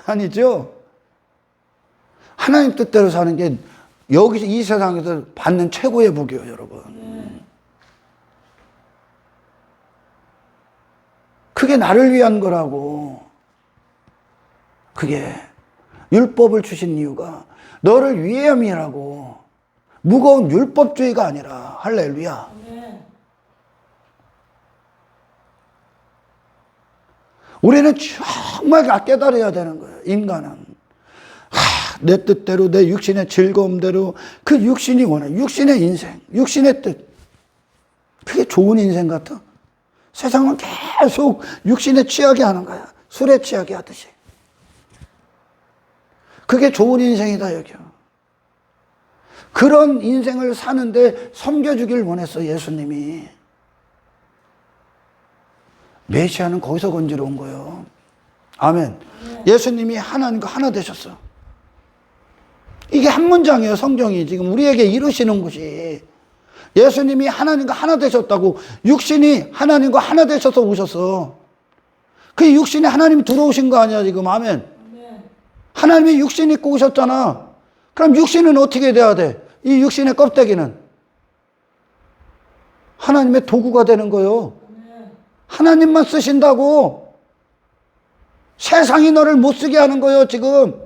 아니죠. 하나님 뜻대로 사는 게 여기 이 세상에서 받는 최고의 복이에요, 여러분. 그게 나를 위한 거라고. 그게 율법을 주신 이유가 너를 위함이라고. 무거운 율법주의가 아니라. 할렐루야. 우리는 정말 깨달아야 되는 거예요, 인간은. 내 뜻대로, 내 육신의 즐거움대로, 그 육신이 원해. 육신의 인생, 육신의 뜻. 그게 좋은 인생 같아? 세상은 계속 육신에 취하게 하는 거야. 술에 취하게 하듯이. 그게 좋은 인생이다, 여기요. 그런 인생을 사는데 섬겨주길 원했어, 예수님이. 메시아는 거기서 건지러 온 거예요. 아멘. 예수님이 하나님과 하나 되셨어. 이게 한 문장이에요, 성경이. 지금 우리에게 이루시는 것이. 예수님이 하나님과 하나 되셨다고. 육신이 하나님과 하나 되셔서 오셨어. 그 육신에 하나님이 들어오신 거 아니야, 지금. 아멘. 하나님이 육신 입고 오셨잖아. 그럼 육신은 어떻게 돼야 돼? 이 육신의 껍데기는 하나님의 도구가 되는 거예요. 하나님만 쓰신다고. 세상이 너를 못 쓰게 하는 거예요, 지금.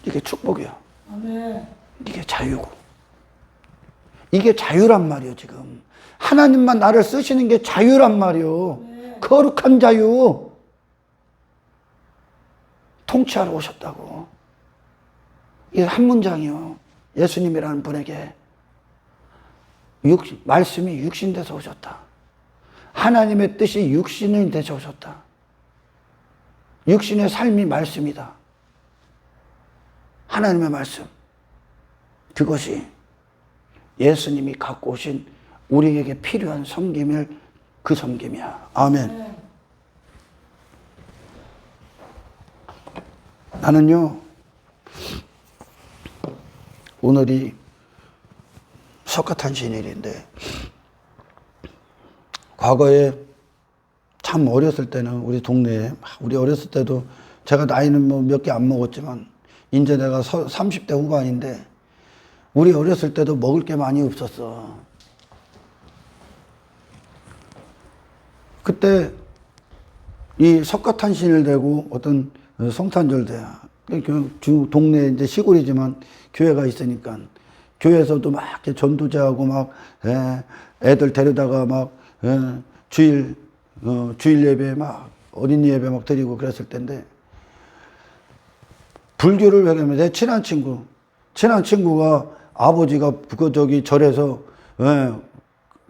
이게 축복이야. 이게 자유고. 이게 자유란 말이에요, 지금. 하나님만 나를 쓰시는 게 자유란 말이에요. 거룩한 자유. 통치하러 오셨다고. 이게 한 문장이요. 예수님이라는 분에게. 말씀이 육신 돼서 오셨다. 하나님의 뜻이 육신이 돼서 오셨다. 육신의 삶이 말씀이다. 하나님의 말씀. 그것이 예수님이 갖고 오신 우리에게 필요한 섬김을 그 섬김이야. 아멘. 나는요, 오늘이 석가탄신일인데, 과거에 참 어렸을 때는 우리 동네에, 우리 어렸을 때도 제가 나이는 뭐 몇 개 안 먹었지만, 이제 내가 30대 후반인데, 우리 어렸을 때도 먹을 게 많이 없었어. 그때 이 석가탄신일 되고 어떤 성탄절대야. 동네 이제 시골이지만 교회가 있으니까 교회에서도 막 이렇게 전도제하고 막 애들 데려다가 막 주일 예배 막 어린이 예배 막 드리고 그랬을 텐데 불교를 왜냐면 내 친한 친구가 아버지가 절에서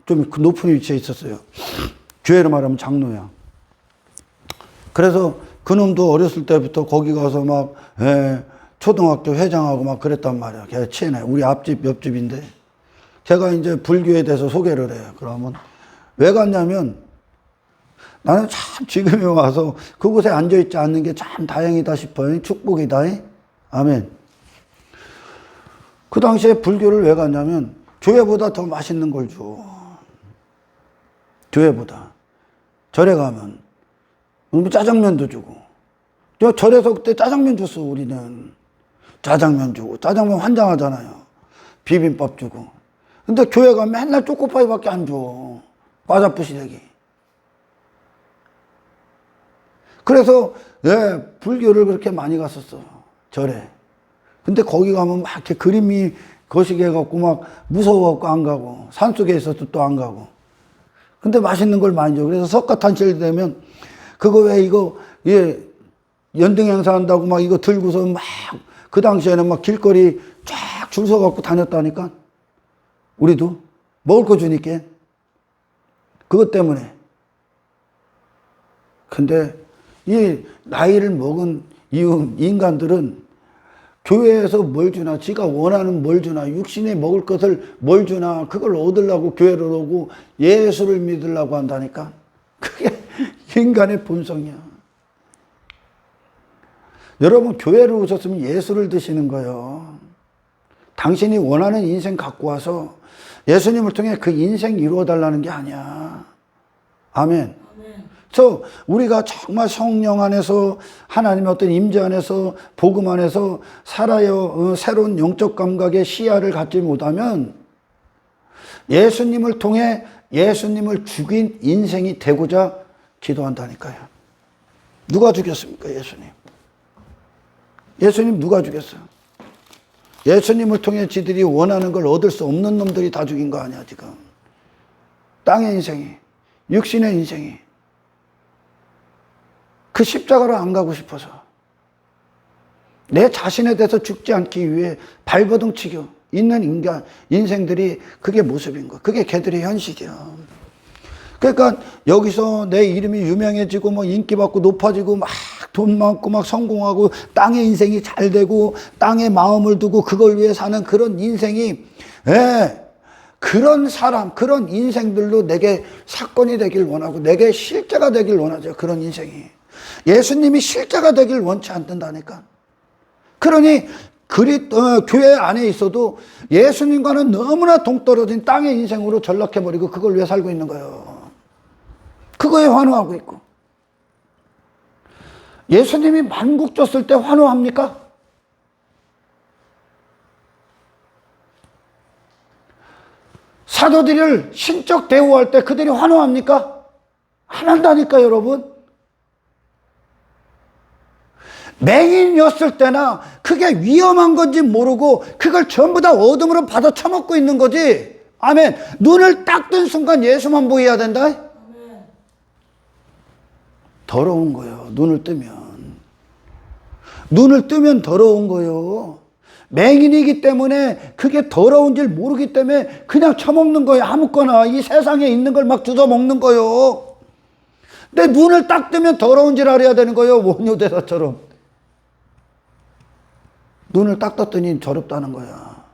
좀 높은 위치에 있었어요. 교회로 말하면 장로야. 그래서 그놈도 어렸을 때부터 거기 가서 막 초등학교 회장하고 막 그랬단 말이야. 걔 친해. 우리 앞집 옆집인데 걔가 이제 불교에 대해서 소개를 해. 그러면 왜 갔냐면 나는 참 지금에 와서 그곳에 앉아있지 않는 게 참 다행이다 싶어요. 축복이다. 아멘. 그 당시에 불교를 왜 갔냐면 교회보다 더 맛있는 걸 줘. 교회보다. 절에 가면 짜장면도 주고. 절에서 그때 짜장면 줬어, 우리는. 짜장면 주고. 짜장면 환장하잖아요. 비빔밥 주고. 근데 교회 가면 맨날 초코파이밖에 안 줘. 과자 부시대기. 그래서 불교를 그렇게 많이 갔었어. 절에. 근데 거기 가면 막 이렇게 그림이 거시기 해갖고 막 무서워갖고 안 가고. 산속에 있어도 또 안 가고. 근데 맛있는 걸 많이 줘. 그래서 석가탄신일 되면 그거 왜 이거 연등 행사한다고 막 이거 들고서 막 그 당시에는 막 길거리 쫙 줄 서갖고 다녔다니까. 우리도 먹을 거 주니까. 그것 때문에. 근데 이 나이를 먹은 인간들은 교회에서 뭘 주나, 지가 원하는 뭘 주나, 육신에 먹을 것을 뭘 주나, 그걸 얻으려고 교회를 오고 예수를 믿으려고 한다니까. 그게 인간의 본성이야. 여러분, 교회를 오셨으면 예수를 드시는 거예요. 당신이 원하는 인생 갖고 와서 예수님을 통해 그 인생 이루어달라는 게 아니야. 아멘. 그래서 우리가 정말 성령 안에서 하나님의 어떤 임재 안에서 복음 안에서 살아요. 새로운 영적 감각의 시야를 갖지 못하면 예수님을 통해 예수님을 죽인 인생이 되고자 기도한다니까요. 누가 죽였습니까? 예수님 누가 죽였어요? 예수님을 통해 지들이 원하는 걸 얻을 수 없는 놈들이 다 죽인 거 아니야 지금. 땅의 인생이, 육신의 인생이 그 십자가로 안 가고 싶어서 내 자신에 대해서 죽지 않기 위해 발버둥 치고 있는 인생들이 그게 모습인 거야. 그게 걔들의 현실이야. 그러니까 여기서 내 이름이 유명해지고 뭐 인기 받고 높아지고 막 돈 많고 막 성공하고 땅의 인생이 잘 되고 땅에 마음을 두고 그걸 위해 사는 그런 인생이 그런 사람, 그런 인생들로 내게 사건이 되길 원하고 내게 실제가 되길 원하죠. 그런 인생이. 예수님이 실제가 되길 원치 않는다니까. 그러니 교회 안에 있어도 예수님과는 너무나 동떨어진 땅의 인생으로 전락해버리고 그걸 위해 살고 있는 거예요. 그거에 환호하고 있고. 예수님이 만국 줬을 때 환호합니까? 사도들을 신적 대우할 때 그들이 환호합니까? 안 한다니까 여러분. 맹인이었을 때나 그게 위험한 건지 모르고 그걸 전부 다 어둠으로 받아 처먹고 있는 거지. 아멘. 눈을 딱 뜬 순간 예수만 보여야 된다. 아멘. 더러운 거예요. 눈을 뜨면. 눈을 뜨면 더러운 거예요. 맹인이기 때문에 그게 더러운 줄 모르기 때문에 그냥 처먹는 거예요. 아무거나 이 세상에 있는 걸 막 주워 먹는 거예요. 근데 눈을 딱 뜨면 더러운 줄 알아야 되는 거예요. 원효대사처럼. 눈을 딱 떴더니 더럽다는 거야.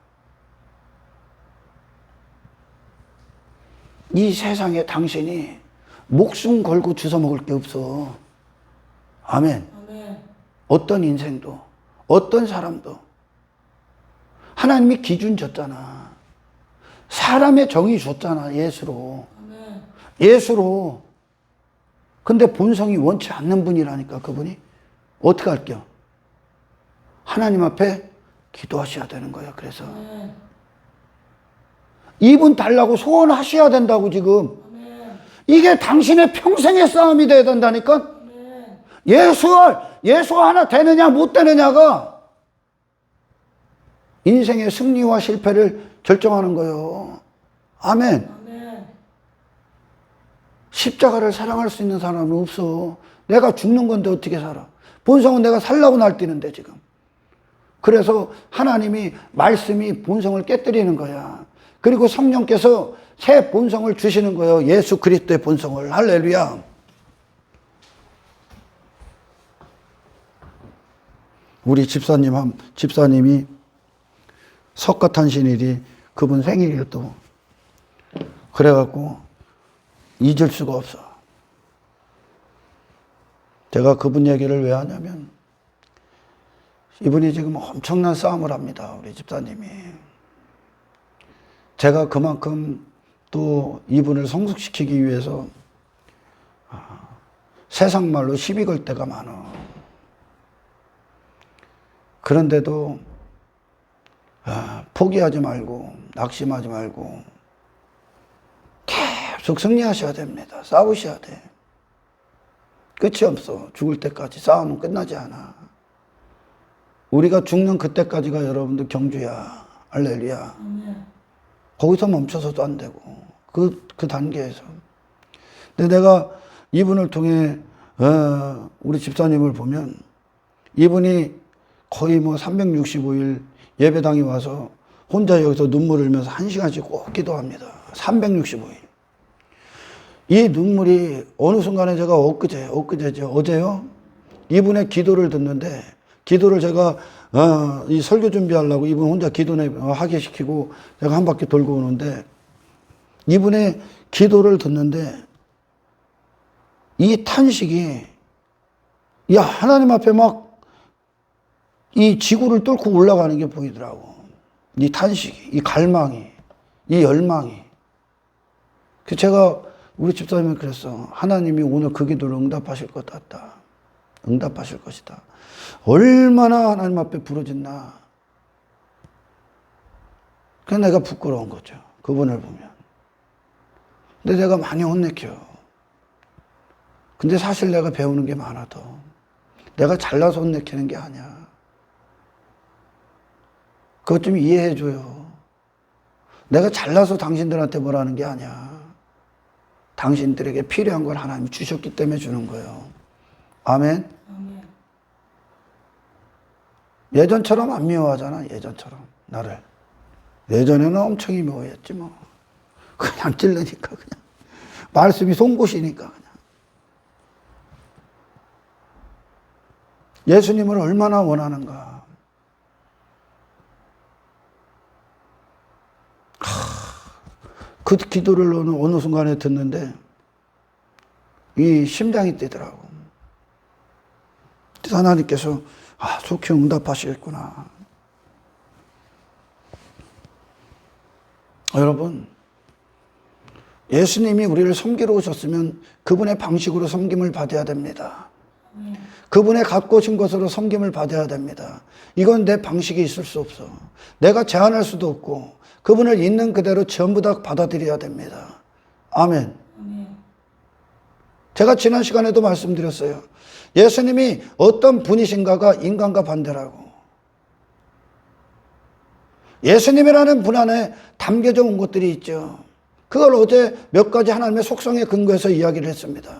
이 세상에 당신이 목숨 걸고 주워 먹을 게 없어. 아멘. 어떤 인생도 어떤 사람도 하나님이 기준 줬잖아. 사람의 정의 줬잖아. 예수로. 예수로. 근데 본성이 원치 않는 분이라니까. 그분이 어떻게 할게요? 하나님 앞에 기도하셔야 되는 거예요. 그래서 이분 달라고 소원하셔야 된다고. 지금 이게 당신의 평생의 싸움이 돼야 된다니까. 예수 하나 되느냐 못 되느냐가 인생의 승리와 실패를 결정하는 거예요. 아멘. 십자가를 사랑할 수 있는 사람은 없어. 내가 죽는 건데 어떻게 살아? 본성은 내가 살라고 날뛰는데 지금. 그래서 하나님이 말씀이 본성을 깨뜨리는 거야. 그리고 성령께서 새 본성을 주시는 거예요. 예수 그리스도의 본성을. 할렐루야. 우리 집사님이 석가탄신일이 그분 생일이에요 또. 그래갖고 잊을 수가 없어. 제가 그분 얘기를 왜 하냐면 이분이 지금 엄청난 싸움을 합니다. 우리 집사님이. 제가 그만큼 또 이분을 성숙시키기 위해서 세상 말로 시비 걸 때가 많아. 그런데도 포기하지 말고 낙심하지 말고 계속 승리하셔야 됩니다. 싸우셔야 돼. 끝이 없어. 죽을 때까지 싸움은 끝나지 않아. 우리가 죽는 그때까지가 여러분들 경주야. 할렐루야. 거기서 멈춰서도 안 되고 그 단계에서. 근데 내가 이분을 통해 우리 집사님을 보면 이분이 거의 뭐 365일 예배당에 와서 혼자 여기서 눈물 흘면서 1시간씩 꼭 기도합니다. 365일. 이 눈물이 어느 순간에 제가 어제요? 이분의 기도를 듣는데, 기도를 제가, 이 설교 준비하려고 이분 혼자 하게 시키고 제가 한 바퀴 돌고 오는데, 이분의 기도를 듣는데, 이 탄식이, 야, 하나님 앞에 막 이 지구를 뚫고 올라가는 게 보이더라고. 이 탄식이, 이 갈망이, 이 열망이. 제가 우리 집사님이 그랬어. 하나님이 오늘 그 기도를 응답하실 것 같다. 응답하실 것이다. 얼마나 하나님 앞에 부르짖나. 그래서 내가 부끄러운 거죠. 그분을 보면. 근데 내가 많이 혼내켜. 근데 사실 내가 배우는 게 많아 더. 내가 잘나서 혼내키는 게 아니야. 그것 좀 이해해줘요. 내가 잘나서 당신들한테 뭐라는 게 아니야. 당신들에게 필요한 걸 하나님이 주셨기 때문에 주는 거예요. 아멘? 아멘. 예전처럼 안 미워하잖아. 예전처럼 나를. 예전에는 엄청 미워했지 뭐. 그냥 찔르니까 그냥. 말씀이 송곳이니까 그냥. 예수님을 얼마나 원하는가. 그 기도를 어느 순간에 듣는데 이 심장이 뛰더라고. 그래서 하나님께서 속히 응답하시겠구나. 여러분, 예수님이 우리를 섬기러 오셨으면 그분의 방식으로 섬김을 받아야 됩니다. 그분의 갖고 오신 것으로 섬김을 받아야 됩니다. 이건 내 방식이 있을 수 없어. 내가 제한할 수도 없고 그분을 있는 그대로 전부 다 받아들여야 됩니다. 아멘. 제가 지난 시간에도 말씀드렸어요. 예수님이 어떤 분이신가가 인간과 반대라고. 예수님이라는 분 안에 담겨져 온 것들이 있죠. 그걸 어제 몇 가지 하나님의 속성에 근거해서 이야기를 했습니다.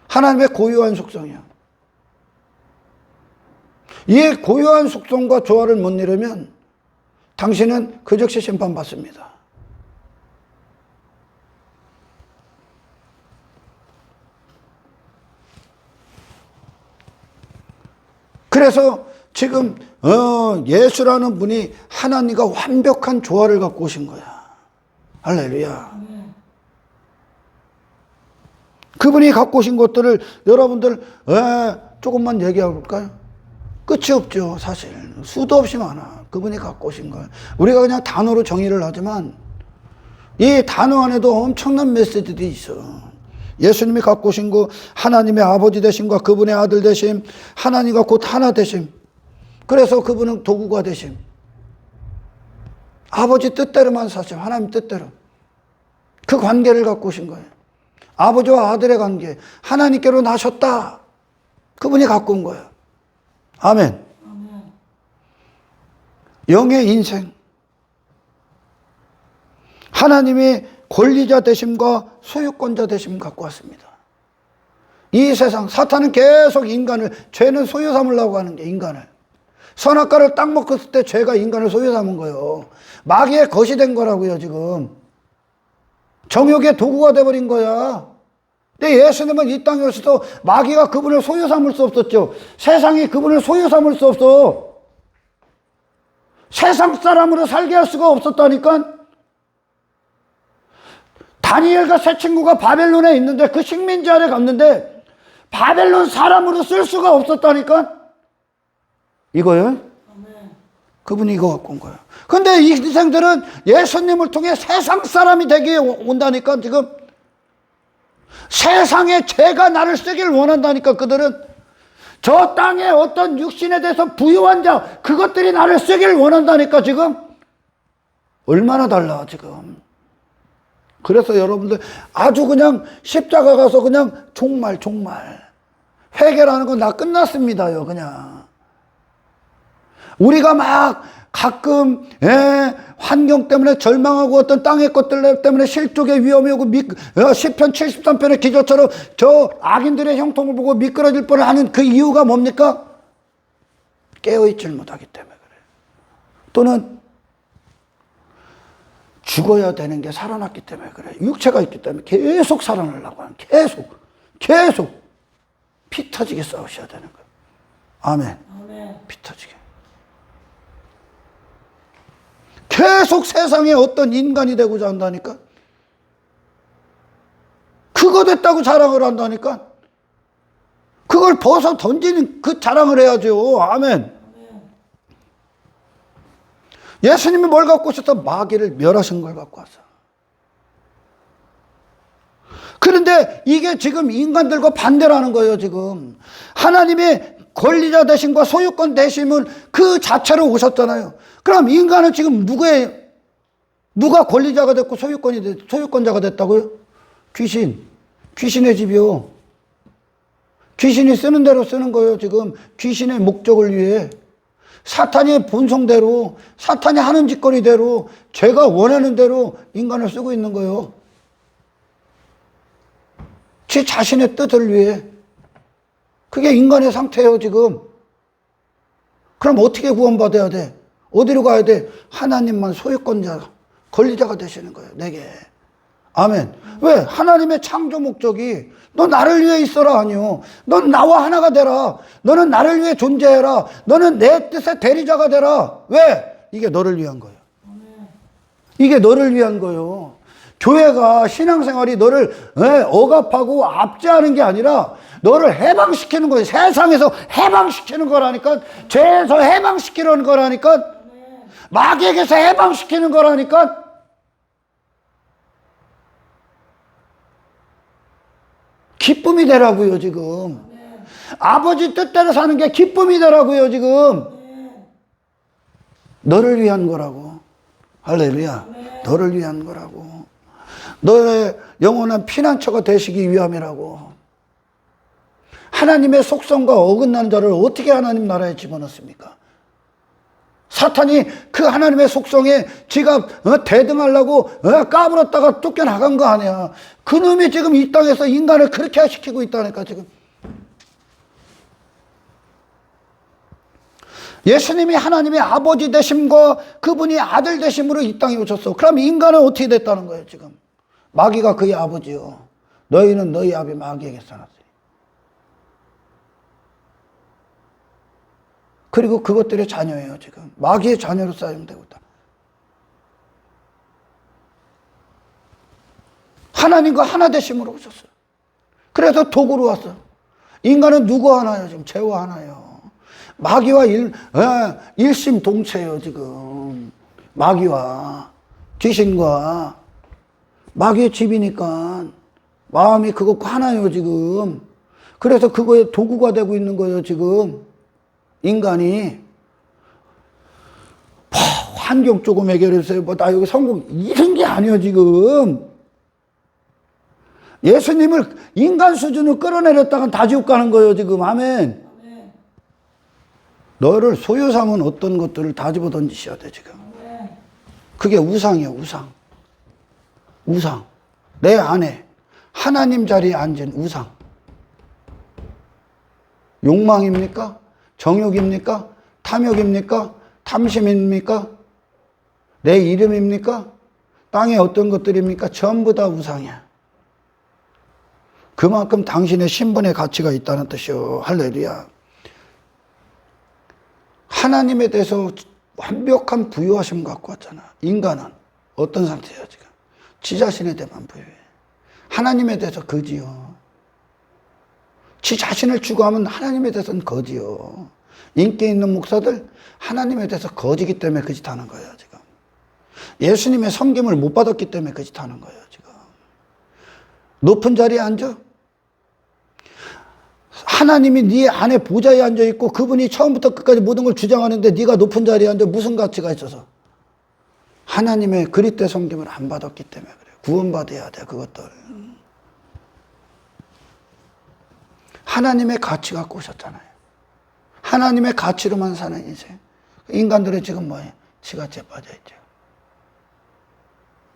하나님의 고유한 속성이요. 이 고유한 속성과 조화를 못 이루면 당신은 그 즉시 심판받습니다. 그래서 지금 예수라는 분이 하나님과 완벽한 조화를 갖고 오신 거야. 할렐루야. 그분이 갖고 오신 것들을 여러분들 조금만 얘기해 볼까요? 끝이 없죠. 사실 수도 없이 많아. 그분이 갖고 오신 걸 우리가 그냥 단어로 정의를 하지만 이 단어 안에도 엄청난 메시지들이 있어. 예수님이 갖고 오신 거 하나님의 아버지 되심과 그분의 아들 되심, 하나님과 곧 하나 되심. 그래서 그분은 도구가 되심. 아버지 뜻대로만 사심. 하나님 뜻대로. 그 관계를 갖고 오신 거예요. 아버지와 아들의 관계. 하나님께로 나셨다. 그분이 갖고 온 거예요. 아멘. 영의 인생. 하나님이 권리자 되심과 소유권자 되심 갖고 왔습니다. 이 세상 사탄은 계속 인간을, 죄는 소유 삼으려고 하는 게 인간을. 선악과를 딱 먹었을 때 죄가 인간을 소유 삼은 거예요. 마귀의 것이 된 거라고요. 지금 정욕의 도구가 돼버린 거야. 근데 예수님은 이 땅에 오셔서 마귀가 그분을 소유 삼을 수 없었죠. 세상이 그분을 소유 삼을 수 없어. 세상 사람으로 살게 할 수가 없었다니까. 다니엘과 세 친구가 바벨론에 있는데 그 식민지 아래 갔는데 바벨론 사람으로 쓸 수가 없었다니까. 이거요? 그분이 이거 갖고 온 거예요. 근데 이 인생들은 예수님을 통해 세상 사람이 되게 온다니까. 지금 세상에 죄가 나를 쓰길 원한다니까. 그들은 저 땅에 어떤 육신에 대해서 부유한 자 그것들이 나를 쓰길 원한다니까. 지금 얼마나 달라 지금. 그래서 여러분들 아주 그냥 십자가 가서 그냥 종말 회개라는 건 다 끝났습니다요. 그냥 우리가 막 가끔 환경 때문에 절망하고 어떤 땅의 것들 때문에 실족의 위험이 오고 시편 73편의 기저처럼 저 악인들의 형통을 보고 미끄러질 뻔하는 그 이유가 뭡니까? 깨어있질 못하기 때문에 그래요. 또는 죽어야 되는 게 살아났기 때문에 그래. 육체가 있기 때문에 계속 살아나려고 하는, 계속 피 터지게 싸우셔야 되는 거예요. 아멘. 피 터지게. 계속 세상에 어떤 인간이 되고자 한다니까. 그거 됐다고 자랑을 한다니까. 그걸 벗어 던지는 그 자랑을 해야죠. 아멘. 예수님이 뭘 갖고 오셔서 마귀를 멸하신 걸 갖고 왔어. 그런데 이게 지금 인간들과 반대라는 거예요. 지금 하나님의 권리자 되심과 소유권 되심은 그 자체로 오셨잖아요. 그럼 인간은 지금 누가 권리자가 됐고 소유권자가 됐다고요? 귀신의 집이요. 귀신이 쓰는 대로 쓰는 거예요. 지금 귀신의 목적을 위해 사탄의 본성대로, 사탄이 하는 짓거리대로, 제가 원하는 대로 인간을 쓰고 있는 거예요. 제 자신의 뜻을 위해. 그게 인간의 상태예요, 지금. 그럼 어떻게 구원받아야 돼? 어디로 가야 돼? 하나님만 소유권자, 권리자가 되시는 거예요, 내게. 아멘. 왜? 하나님의 창조 목적이 너 나를 위해 있어라 아니요. 넌 나와 하나가 되라. 너는 나를 위해 존재해라. 너는 내 뜻의 대리자가 되라. 왜? 이게 너를 위한 거예요. 이게 너를 위한 거예요. 교회가 신앙생활이 너를 억압하고 압제하는 게 아니라 너를 해방시키는 거예요. 세상에서 해방시키는 거라니까. 죄에서 해방시키는 거라니까. 마귀에게서 해방시키는 거라니까. 기쁨이 되라고요, 지금. 아버지 뜻대로 사는 게 기쁨이 되라고요, 지금. 너를 위한 거라고. 할렐루야. 너를 위한 거라고. 너의 영원한 피난처가 되시기 위함이라고. 하나님의 속성과 어긋나는 자를 어떻게 하나님 나라에 집어넣습니까? 사탄이 그 하나님의 속성에 지가 대등하려고 까불었다가 쫓겨나간 거 아니야. 그놈이 지금 이 땅에서 인간을 그렇게 시키고 있다니까 지금. 예수님이 하나님의 아버지 되심과 그분이 아들 되심으로 이 땅에 오셨어. 그럼 인간은 어떻게 됐다는 거예요 지금? 마귀가 그의 아버지요. 너희는 너희 아비 마귀에게 살았어요. 그리고 그것들의 자녀예요 지금. 마귀의 자녀로 사용되고 있다. 하나님과 하나 되심으로 오셨어요. 그래서 도구로 왔어요. 인간은 누구 하나요? 지금 죄와 하나요. 마귀와 일심동체예요, 지금. 마귀와 귀신과 마귀의 집이니까 마음이 그것과 하나예요, 지금. 그래서 그거에 도구가 되고 있는 거예요, 지금. 인간이. 환경 조금 해결했어요. 나 여기 성공, 이런 게 아니에요, 지금. 예수님을 인간 수준으로 끌어내렸다간 다 지옥 가는 거예요, 지금. 아멘. 너를 소유 삼은 어떤 것들을 다 집어 던지셔야 돼, 지금. 그게 우상이에요, 우상. 우상. 내 안에 하나님 자리에 앉은 우상. 욕망입니까? 정욕입니까? 탐욕입니까? 탐심입니까? 내 이름입니까? 땅에 어떤 것들입니까? 전부 다 우상이야. 그만큼 당신의 신분의 가치가 있다는 뜻이요. 할렐루야. 하나님에 대해서 완벽한 부유하심 갖고 왔잖아. 인간은 어떤 상태야, 지금? 지 자신에 대해만 부유해. 하나님에 대해서 거지요. 지 자신을 추구하면 하나님에 대해서는 거지요. 인기 있는 목사들 하나님에 대해서 거지기 때문에 그 짓 하는 거예요, 지금. 예수님의 섬김을 못 받았기 때문에 그 짓 하는 거예요, 지금. 높은 자리에 앉아. 하나님이 네 안에 보좌에 앉아 있고 그분이 처음부터 끝까지 모든 걸 주장하는데 네가 높은 자리에 앉아 무슨 가치가 있어서? 하나님의 그리스도의 섬김을 안 받았기 때문에 그래요. 구원받아야 돼, 그것들. 하나님의 가치 갖고 오셨잖아요. 하나님의 가치로만 사는 인생. 인간들은 지금 뭐예요? 지가치에 빠져있죠.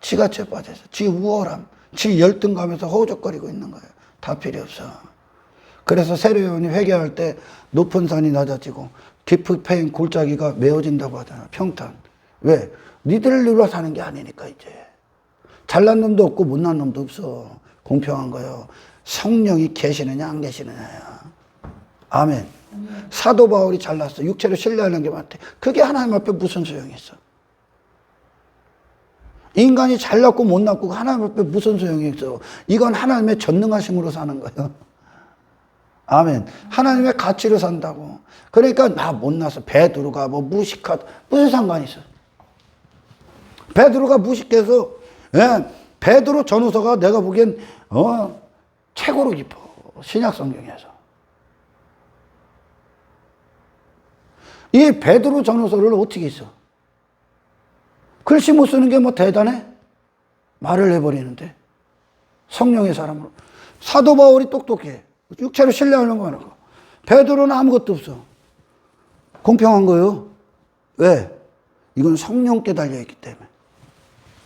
지가치에 빠져있어. 지 우월함, 지 열등감에서 허우적거리고 있는 거예요. 다 필요 없어. 그래서 세례요한이 회개할 때 높은 산이 낮아지고 깊이 패인 골짜기가 메워진다고 하잖아. 평탄. 왜? 니들을 눌러 사는 게 아니니까 이제. 잘난 놈도 없고 못난 놈도 없어. 공평한 거예요. 성령이 계시느냐 안 계시느냐야. 아멘. 사도 바울이 잘났어. 육체로 신뢰하는 게 많대. 그게 하나님 앞에 무슨 소용이 있어? 인간이 잘났고 못났고 하나님 앞에 무슨 소용이 있어? 이건 하나님의 전능하심으로 사는 거예요. 아멘. 하나님의 가치로 산다고. 그러니까 나 못나서 베드로가 뭐 무식하다. 무슨 상관이 있어? 베드로가 무식해서, 베드로 전후서가 내가 보기엔 최고로 깊어. 신약 성경에서. 이 베드로 전후서를 어떻게 써? 글씨 못 쓰는 게 뭐 대단해? 말을 해버리는데. 성령의 사람으로. 사도 바울이 똑똑해. 육체로 신뢰하는 거 하는 거. 베드로는 아무것도 없어. 공평한 거요. 왜? 이건 성령께 달려있기 때문에.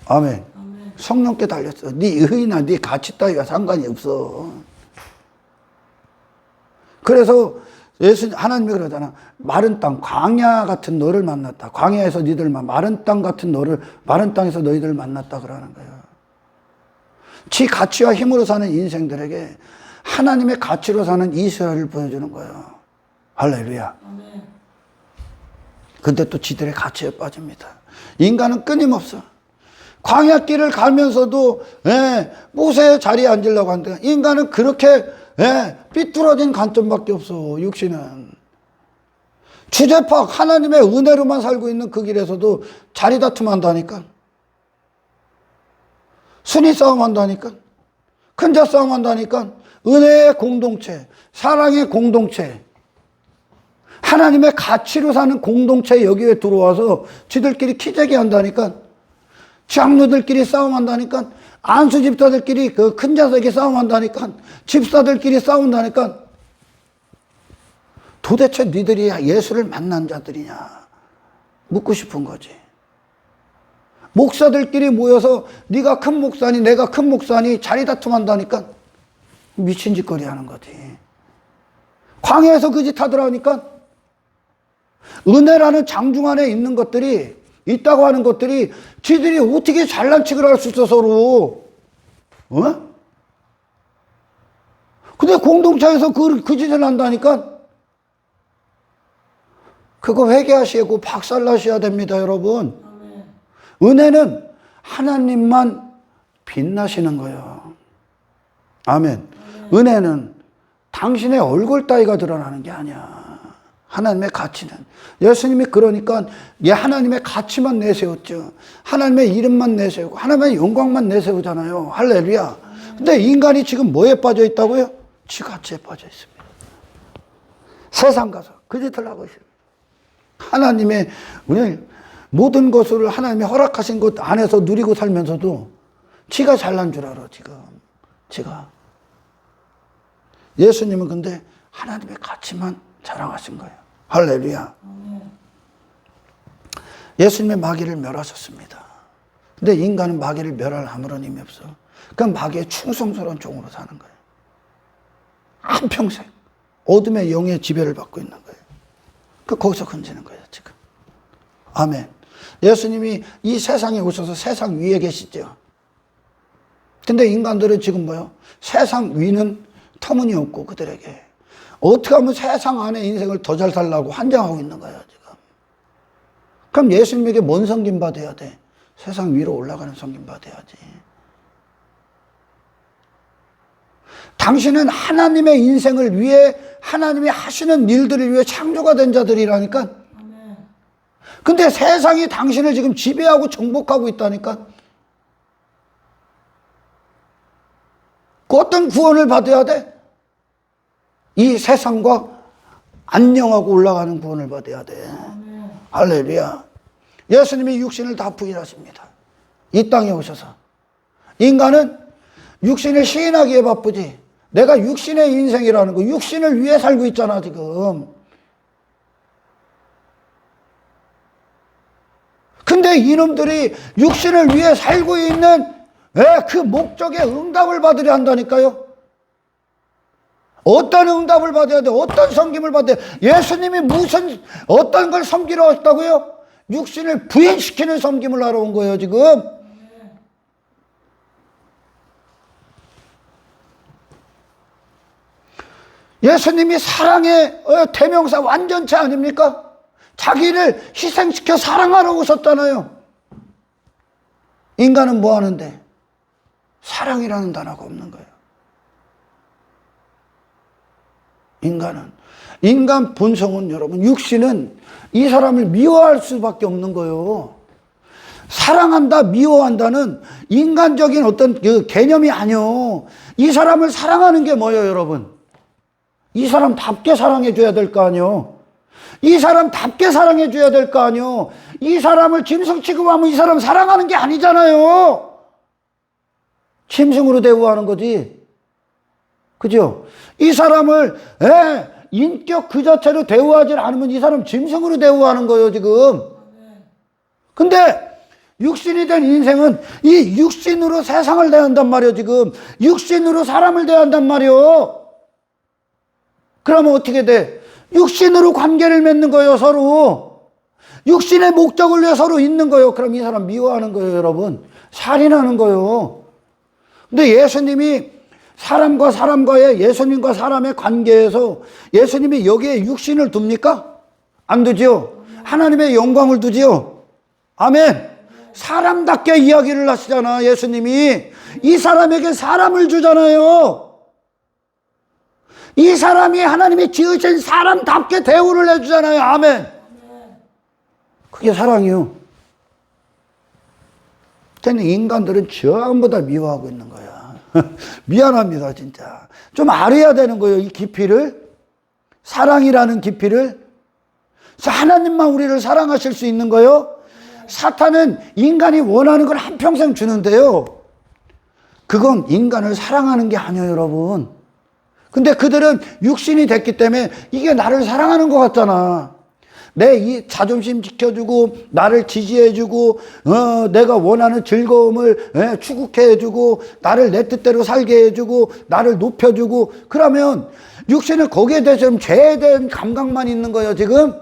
아멘. 아멘. 성령께 달렸어. 네 의의나 네 가치 따위와 상관이 없어. 그래서 하나님이 그러잖아. 마른 땅, 광야 같은 너를 만났다. 광야에서 니들만 마른 땅 같은 너를, 마른 땅에서 너희들 만났다 그러는 거야. 지 가치와 힘으로 사는 인생들에게 하나님의 가치로 사는 이스라엘을 보여주는 거예요. 할렐루야. 근데 또 지들의 가치에 빠집니다. 인간은 끊임없어. 광야길을 가면서도 모세의 자리에 앉으려고 한다. 인간은 그렇게 삐뚤어진 관점밖에 없어. 육신은. 주제팍 하나님의 은혜로만 살고 있는 그 길에서도 자리 다툼한다니까. 순위 싸움한다니까. 큰 자 싸움한다니까. 은혜의 공동체, 사랑의 공동체, 하나님의 가치로 사는 공동체 여기에 들어와서 지들끼리 키재기 한다니까. 장로들끼리 싸움한다니까. 안수 집사들끼리 그 큰 자석에 싸움한다니까. 집사들끼리 싸운다니까. 도대체 니들이 예수를 만난 자들이냐 묻고 싶은 거지. 목사들끼리 모여서 네가 큰 목사니 내가 큰 목사니 자리 다툼한다니까. 미친 짓거리 하는 거지. 광야에서 그 짓 하더라니까. 은혜라는 장중 안에 있는 것들이 있다고 하는 것들이 지들이 어떻게 잘난 척을 할 수 있어 서로. 근데 공동체에서 그 짓을 한다니까. 그거 회개하시고 박살나셔야 됩니다, 여러분. 은혜는 하나님만 빛나시는 거예요. 아멘. 은혜는 당신의 얼굴 따위가 드러나는 게 아니야. 하나님의 가치는. 예수님이 그러니까 하나님의 가치만 내세웠죠. 하나님의 이름만 내세우고 하나님의 영광만 내세우잖아요. 할렐루야. 근데 인간이 지금 뭐에 빠져 있다고요? 지 가치에 빠져 있습니다. 세상 가서 그 짓을 하고 있어요. 하나님의 모든 것을 하나님이 허락하신 것 안에서 누리고 살면서도 지가 잘난 줄 알아. 지금 지가. 예수님은 근데 하나님의 가치만 자랑하신 거예요. 할렐루야. 예수님의 마귀를 멸하셨습니다. 근데 인간은 마귀를 멸할 아무런 힘이 없어. 그럼 마귀의 충성스러운 종으로 사는 거예요. 한평생 어둠의 영의 지배를 받고 있는 거예요. 거기서 건지는 거예요, 지금. 아멘. 예수님이 이 세상에 오셔서 세상 위에 계시죠. 근데 인간들은 지금 뭐요? 세상 위는 터무니없고 그들에게 어떻게 하면 세상 안에 인생을 더 잘 살라고 환장하고 있는 거예요, 지금. 그럼 예수님에게 뭔 섬김 받아야 돼? 세상 위로 올라가는 섬김 받아야지. 당신은 하나님의 인생을 위해 하나님이 하시는 일들을 위해 창조가 된 자들이라니까. 근데 세상이 당신을 지금 지배하고 정복하고 있다니까. 그 어떤 구원을 받아야 돼? 이 세상과 안녕하고 올라가는 구원을 받아야 돼. 할렐루야. 예수님이 육신을 다 부인하십니다. 이 땅에 오셔서. 인간은 육신을 시인하기에 바쁘지. 내가 육신의 인생이라는 거, 육신을 위해 살고 있잖아, 지금. 근데 이놈들이 육신을 위해 살고 있는 그 목적에 응답을 받으려 한다니까요. 어떤 응답을 받아야 돼? 어떤 섬김을 받아야 돼? 예수님이 어떤 걸 섬기러 왔다고요? 육신을 부인시키는 섬김을 하러 온 거예요, 지금. 예수님이 사랑의 대명사 완전체 아닙니까? 자기를 희생시켜 사랑하러 오셨잖아요. 인간은 뭐 하는데? 사랑이라는 단어가 없는 거예요. 인간 본성은 여러분, 육신은 이 사람을 미워할 수밖에 없는 거예요. 사랑한다, 미워한다는 인간적인 어떤 그 개념이 아니요. 이 사람을 사랑하는 게 뭐예요, 여러분? 이 사람답게 사랑해줘야 될 거 아니요. 이 사람답게 사랑해줘야 될 거 아니요. 이 사람을 짐승 취급하면 이 사람 사랑하는 게 아니잖아요. 짐승으로 대우하는 거지. 그죠? 이 사람을 인격 그 자체로 대우하지 않으면 이 사람 짐승으로 대우하는 거예요, 지금. 근데 육신이 된 인생은 이 육신으로 세상을 대한단 말이에요, 지금. 육신으로 사람을 대한단 말이에요. 그러면 어떻게 돼? 육신으로 관계를 맺는 거예요, 서로. 육신의 목적을 위해 서로 있는 거예요. 그럼 이 사람 미워하는 거예요, 여러분. 살인하는 거예요. 근데 예수님이 사람과 사람과의, 예수님과 사람의 관계에서 예수님이 여기에 육신을 둡니까? 안 두지요. 하나님의 영광을 두지요. 아멘. 사람답게 이야기를 하시잖아, 예수님이. 이 사람에게 사람을 주잖아요. 이 사람이 하나님이 지으신 사람답게 대우를 해주잖아요. 아멘. 그게 사랑이요. 근데 인간들은 전부 다 미워하고 있는 거야. 미안합니다, 진짜. 좀 알아야 되는 거예요, 이 깊이를. 사랑이라는 깊이를. 하나님만 우리를 사랑하실 수 있는 거예요. 사탄은 인간이 원하는 걸 한평생 주는데요. 그건 인간을 사랑하는 게 아니에요, 여러분. 근데 그들은 육신이 됐기 때문에 이게 나를 사랑하는 것 같잖아. 내 이 자존심 지켜주고 나를 지지해주고 내가 원하는 즐거움을 추구해주고 나를 내 뜻대로 살게 해주고 나를 높여주고 그러면 육신은 거기에 대해서 좀 죄에 대한 감각만 있는 거예요, 지금.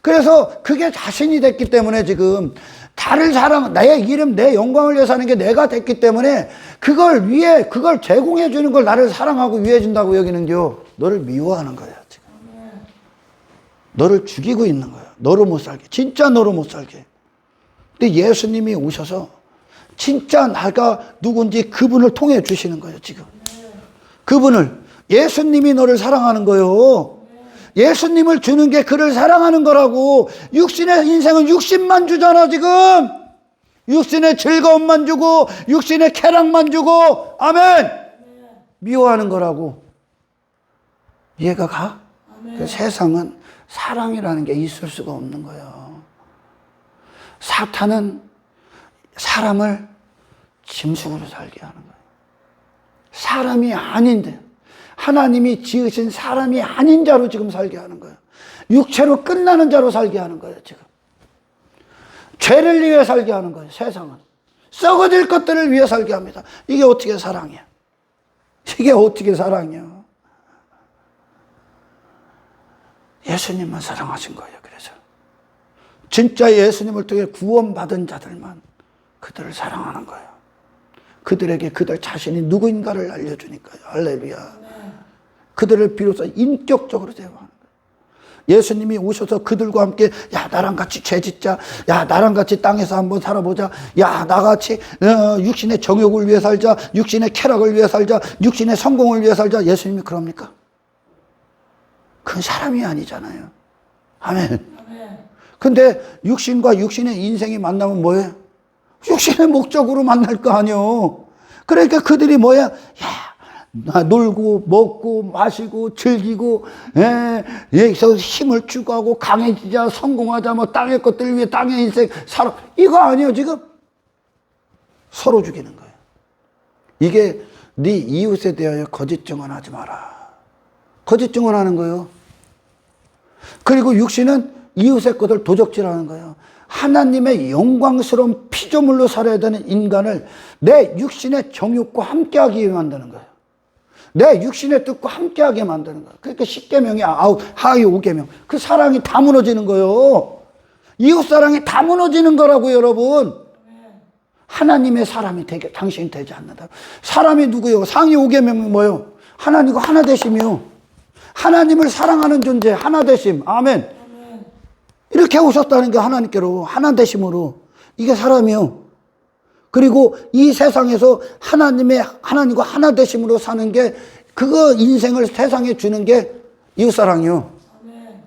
그래서 그게 자신이 됐기 때문에 지금 나를 내 이름, 내 영광을 위해 사는 게 내가 됐기 때문에 그걸 위해, 그걸 제공해 주는 걸 나를 사랑하고 위해 준다고 여기는겨. 너를 미워하는 거야, 지금. 너를 죽이고 있는 거야. 너로 못 살게. 진짜 너로 못 살게. 근데 예수님이 오셔서 진짜 나가 누군지 그분을 통해 주시는 거예요, 지금. 그분을. 예수님이 너를 사랑하는 거예요. 예수님을 주는 게 그를 사랑하는 거라고. 육신의 인생은 육신만 주잖아 지금. 육신의 즐거움만 주고 육신의 쾌락만 주고, 아멘, 미워하는 거라고. 이해가 가? 그 세상은 사랑이라는 게 있을 수가 없는 거예요. 사탄은 사람을 짐승으로 살게 하는 거예요. 사람이 아닌데, 하나님이 지으신 사람이 아닌 자로 지금 살게 하는 거예요. 육체로 끝나는 자로 살게 하는 거예요. 지금 죄를 위해 살게 하는 거예요. 세상은 썩어질 것들을 위해 살게 합니다. 이게 어떻게 사랑이야? 이게 어떻게 사랑이야? 예수님만 사랑하신 거예요. 그래서 진짜 예수님을 통해 구원받은 자들만 그들을 사랑하는 거예요. 그들에게 그들 자신이 누구인가를 알려주니까요. 할렐루야. 그들을 비로소 인격적으로 대화하는 거예요. 예수님이 오셔서 그들과 함께, 야, 나랑 같이 죄 짓자. 야, 나랑 같이 땅에서 한번 살아보자. 야, 나같이 육신의 정욕을 위해 살자. 육신의 쾌락을 위해 살자. 육신의 성공을 위해 살자. 예수님이 그럽니까? 그건 사람이 아니잖아요. 아멘. 근데 육신과 육신의 인생이 만나면 뭐예요? 육신의 목적으로 만날 거 아니요. 그러니까 그들이 뭐야? 야, 놀고 먹고 마시고 즐기고, 여기서 힘을 추구하고 강해지자, 성공하자, 뭐 땅의 것들 위해 땅의 인생 살아, 이거 아니에요. 지금 서로 죽이는 거예요. 이게 네 이웃에 대하여 거짓 증언하지 마라. 거짓 증언하는 거예요. 그리고 육신은 이웃의 것을 도적질하는 거예요. 하나님의 영광스러운 피조물로 살아야 되는 인간을 내 육신의 정욕과 함께하기 위해 만드는 거예요. 내 육신의 뜻과 함께하게 만드는 거예요. 그러니까 10계명이 아웃, 하위 5계명. 그 사랑이 다 무너지는 거예요. 이웃 사랑이 다 무너지는 거라고요, 여러분. 하나님의 사람이 되게, 당신이 되지 않는다. 사람이 누구예요? 상위 5계명이 뭐예요? 하나님과 하나 되심이요. 하나님을 사랑하는 존재, 하나 되심. 아멘. 이렇게 오셨다는 게 하나님께로, 하나 되심으로. 이게 사람이요. 그리고 이 세상에서 하나님과 하나 되심으로 사는 게, 그거 인생을 세상에 주는 게 이웃사랑이요.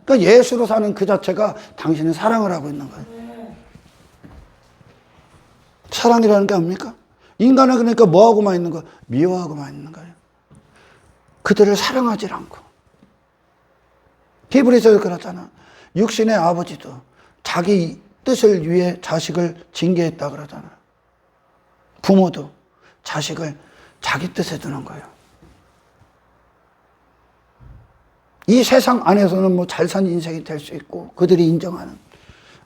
그러니까 예수로 사는 그 자체가 당신은 사랑을 하고 있는 거예요. 사랑이라는 게 뭡니까? 인간은 그러니까 뭐하고만 있는 거예요? 미워하고만 있는 거예요. 그들을 사랑하지 않고. 히브리서에 그렇잖아. 육신의 아버지도 자기 뜻을 위해 자식을 징계했다 그러잖아. 부모도 자식을 자기 뜻에 두는 거예요. 이 세상 안에서는 뭐 잘 산 인생이 될 수 있고 그들이 인정하는,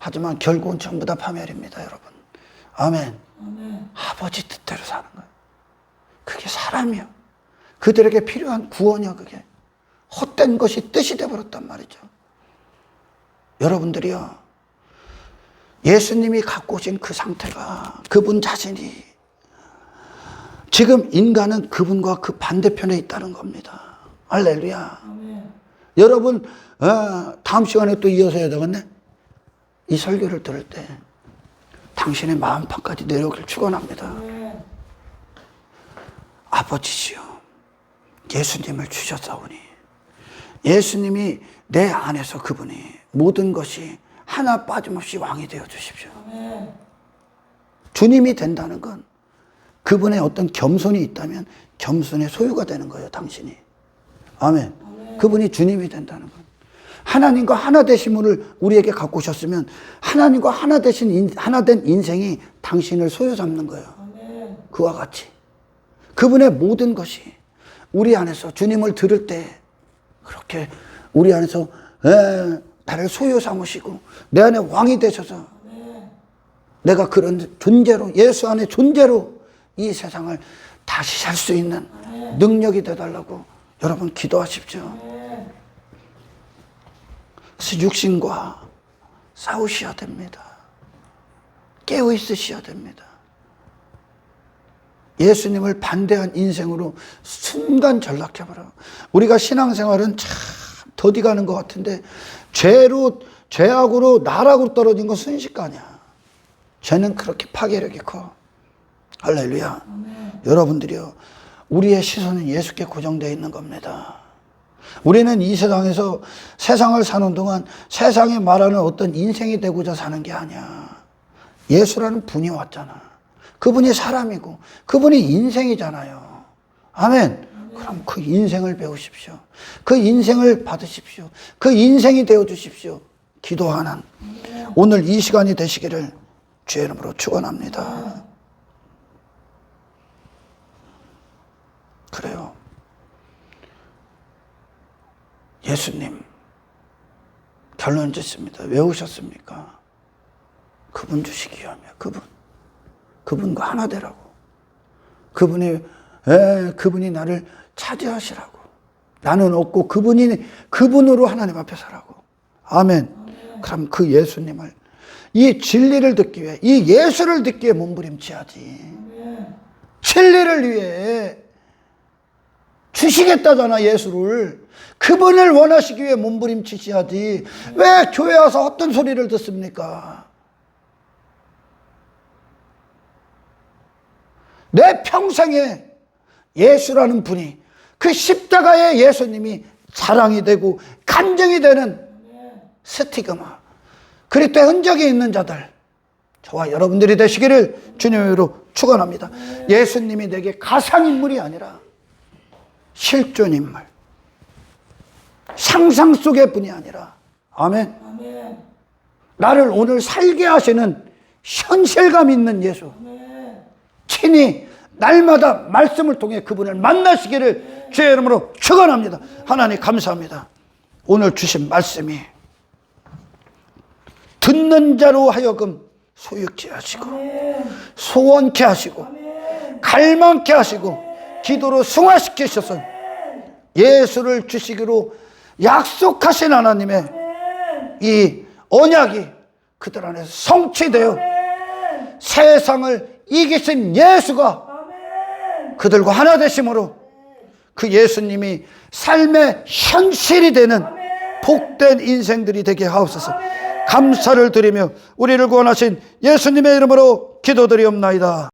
하지만 결국은 전부 다 파멸입니다, 여러분. 아멘. 아버지 뜻대로 사는 거예요. 그게 사람이요. 그들에게 필요한 구원이요. 그게 헛된 것이 뜻이 되어버렸단 말이죠. 여러분들이요, 예수님이 갖고 오신 그 상태가, 그분 자신이, 지금 인간은 그분과 그 반대편에 있다는 겁니다. 할렐루야. 아멘. 여러분, 다음 시간에 또 이어서 해야 되겠네. 이 설교를 들을 때 당신의 마음판까지 내려오길 축원합니다. 아멘. 아버지시여, 예수님을 주셨사오니 예수님이 내 안에서 그분이 모든 것이 하나 빠짐없이 왕이 되어 주십시오. 아멘. 주님이 된다는 건 그분의 어떤 겸손이 있다면 겸손의 소유가 되는 거예요, 당신이. 아멘. 아멘. 그분이 주님이 된다는 건, 하나님과 하나 되심을 우리에게 갖고 오셨으면 하나님과 하나 된 인생이 당신을 소유 잡는 거예요. 아멘. 그와 같이 그분의 모든 것이 우리 안에서 주님을 들을 때 그렇게 우리 안에서 나를 소유 삼으시고 내 안에 왕이 되셔서 내가 그런 존재로, 예수 안에 존재로 이 세상을 다시 살 수 있는 능력이 되달라고 여러분 기도하십시오. 그래서 육신과 싸우셔야 됩니다. 깨어 있으셔야 됩니다. 예수님을 반대한 인생으로 순간 전락해버려. 우리가 신앙생활은 참 더디 가는 것 같은데, 죄악으로 나락으로 떨어진 건 순식간이야. 죄는 그렇게 파괴력이 커. 할렐루야. 아멘. 여러분들이요, 우리의 시선은 예수께 고정되어 있는 겁니다. 우리는 이 세상에서 세상을 사는 동안 세상에 말하는 어떤 인생이 되고자 사는 게 아니야. 예수라는 분이 왔잖아. 그분이 사람이고 그분이 인생이잖아요. 아멘. 그럼 그 인생을 배우십시오. 그 인생을 받으십시오. 그 인생이 되어주십시오. 기도하는 오늘 이 시간이 되시기를 주의 이름으로 축원합니다. 그래요. 예수님 결론 짓습니다. 왜 오셨습니까? 그분 주시기 위하며 그분과 하나 되라고. 그분이 나를 차지하시라고. 나는 없고 그분으로 하나님 앞에 서라고. 아멘. 그럼 그 예수님을 이 진리를 듣기 위해 이 예수를 듣기 위해 몸부림쳐야지. 진리를 위해 주시겠다잖아. 예수를 그분을 원하시기 위해 몸부림치셔야지. 왜 교회 와서 어떤 소리를 듣습니까? 내 평생에 예수라는 분이 그 십자가의 예수님이 자랑이 되고 간증이 되는 스티그마 그리스도의 흔적이 있는 자들 저와 여러분들이 되시기를 주님으로 축원합니다. 예수님이 내게 가상인물이 아니라 실존인물 상상 속의 분이 아니라 아멘. 나를 오늘 살게 하시는 현실감 있는 예수 친히 날마다 말씀을 통해 그분을 만나시기를 주의 이름으로 축원합니다. 하나님 감사합니다. 오늘 주신 말씀이 듣는 자로 하여금 소유케 하시고 소원케 하시고 갈망케 하시고 기도로 승화시키셔서 예수를 주시기로 약속하신 하나님의 이 언약이 그들 안에서 성취되어 세상을 이기신 예수가 그들과 하나 되심으로 그 예수님이 삶의 현실이 되는 복된 인생들이 되게 하옵소서. 감사를 드리며 우리를 구원하신 예수님의 이름으로 기도드리옵나이다.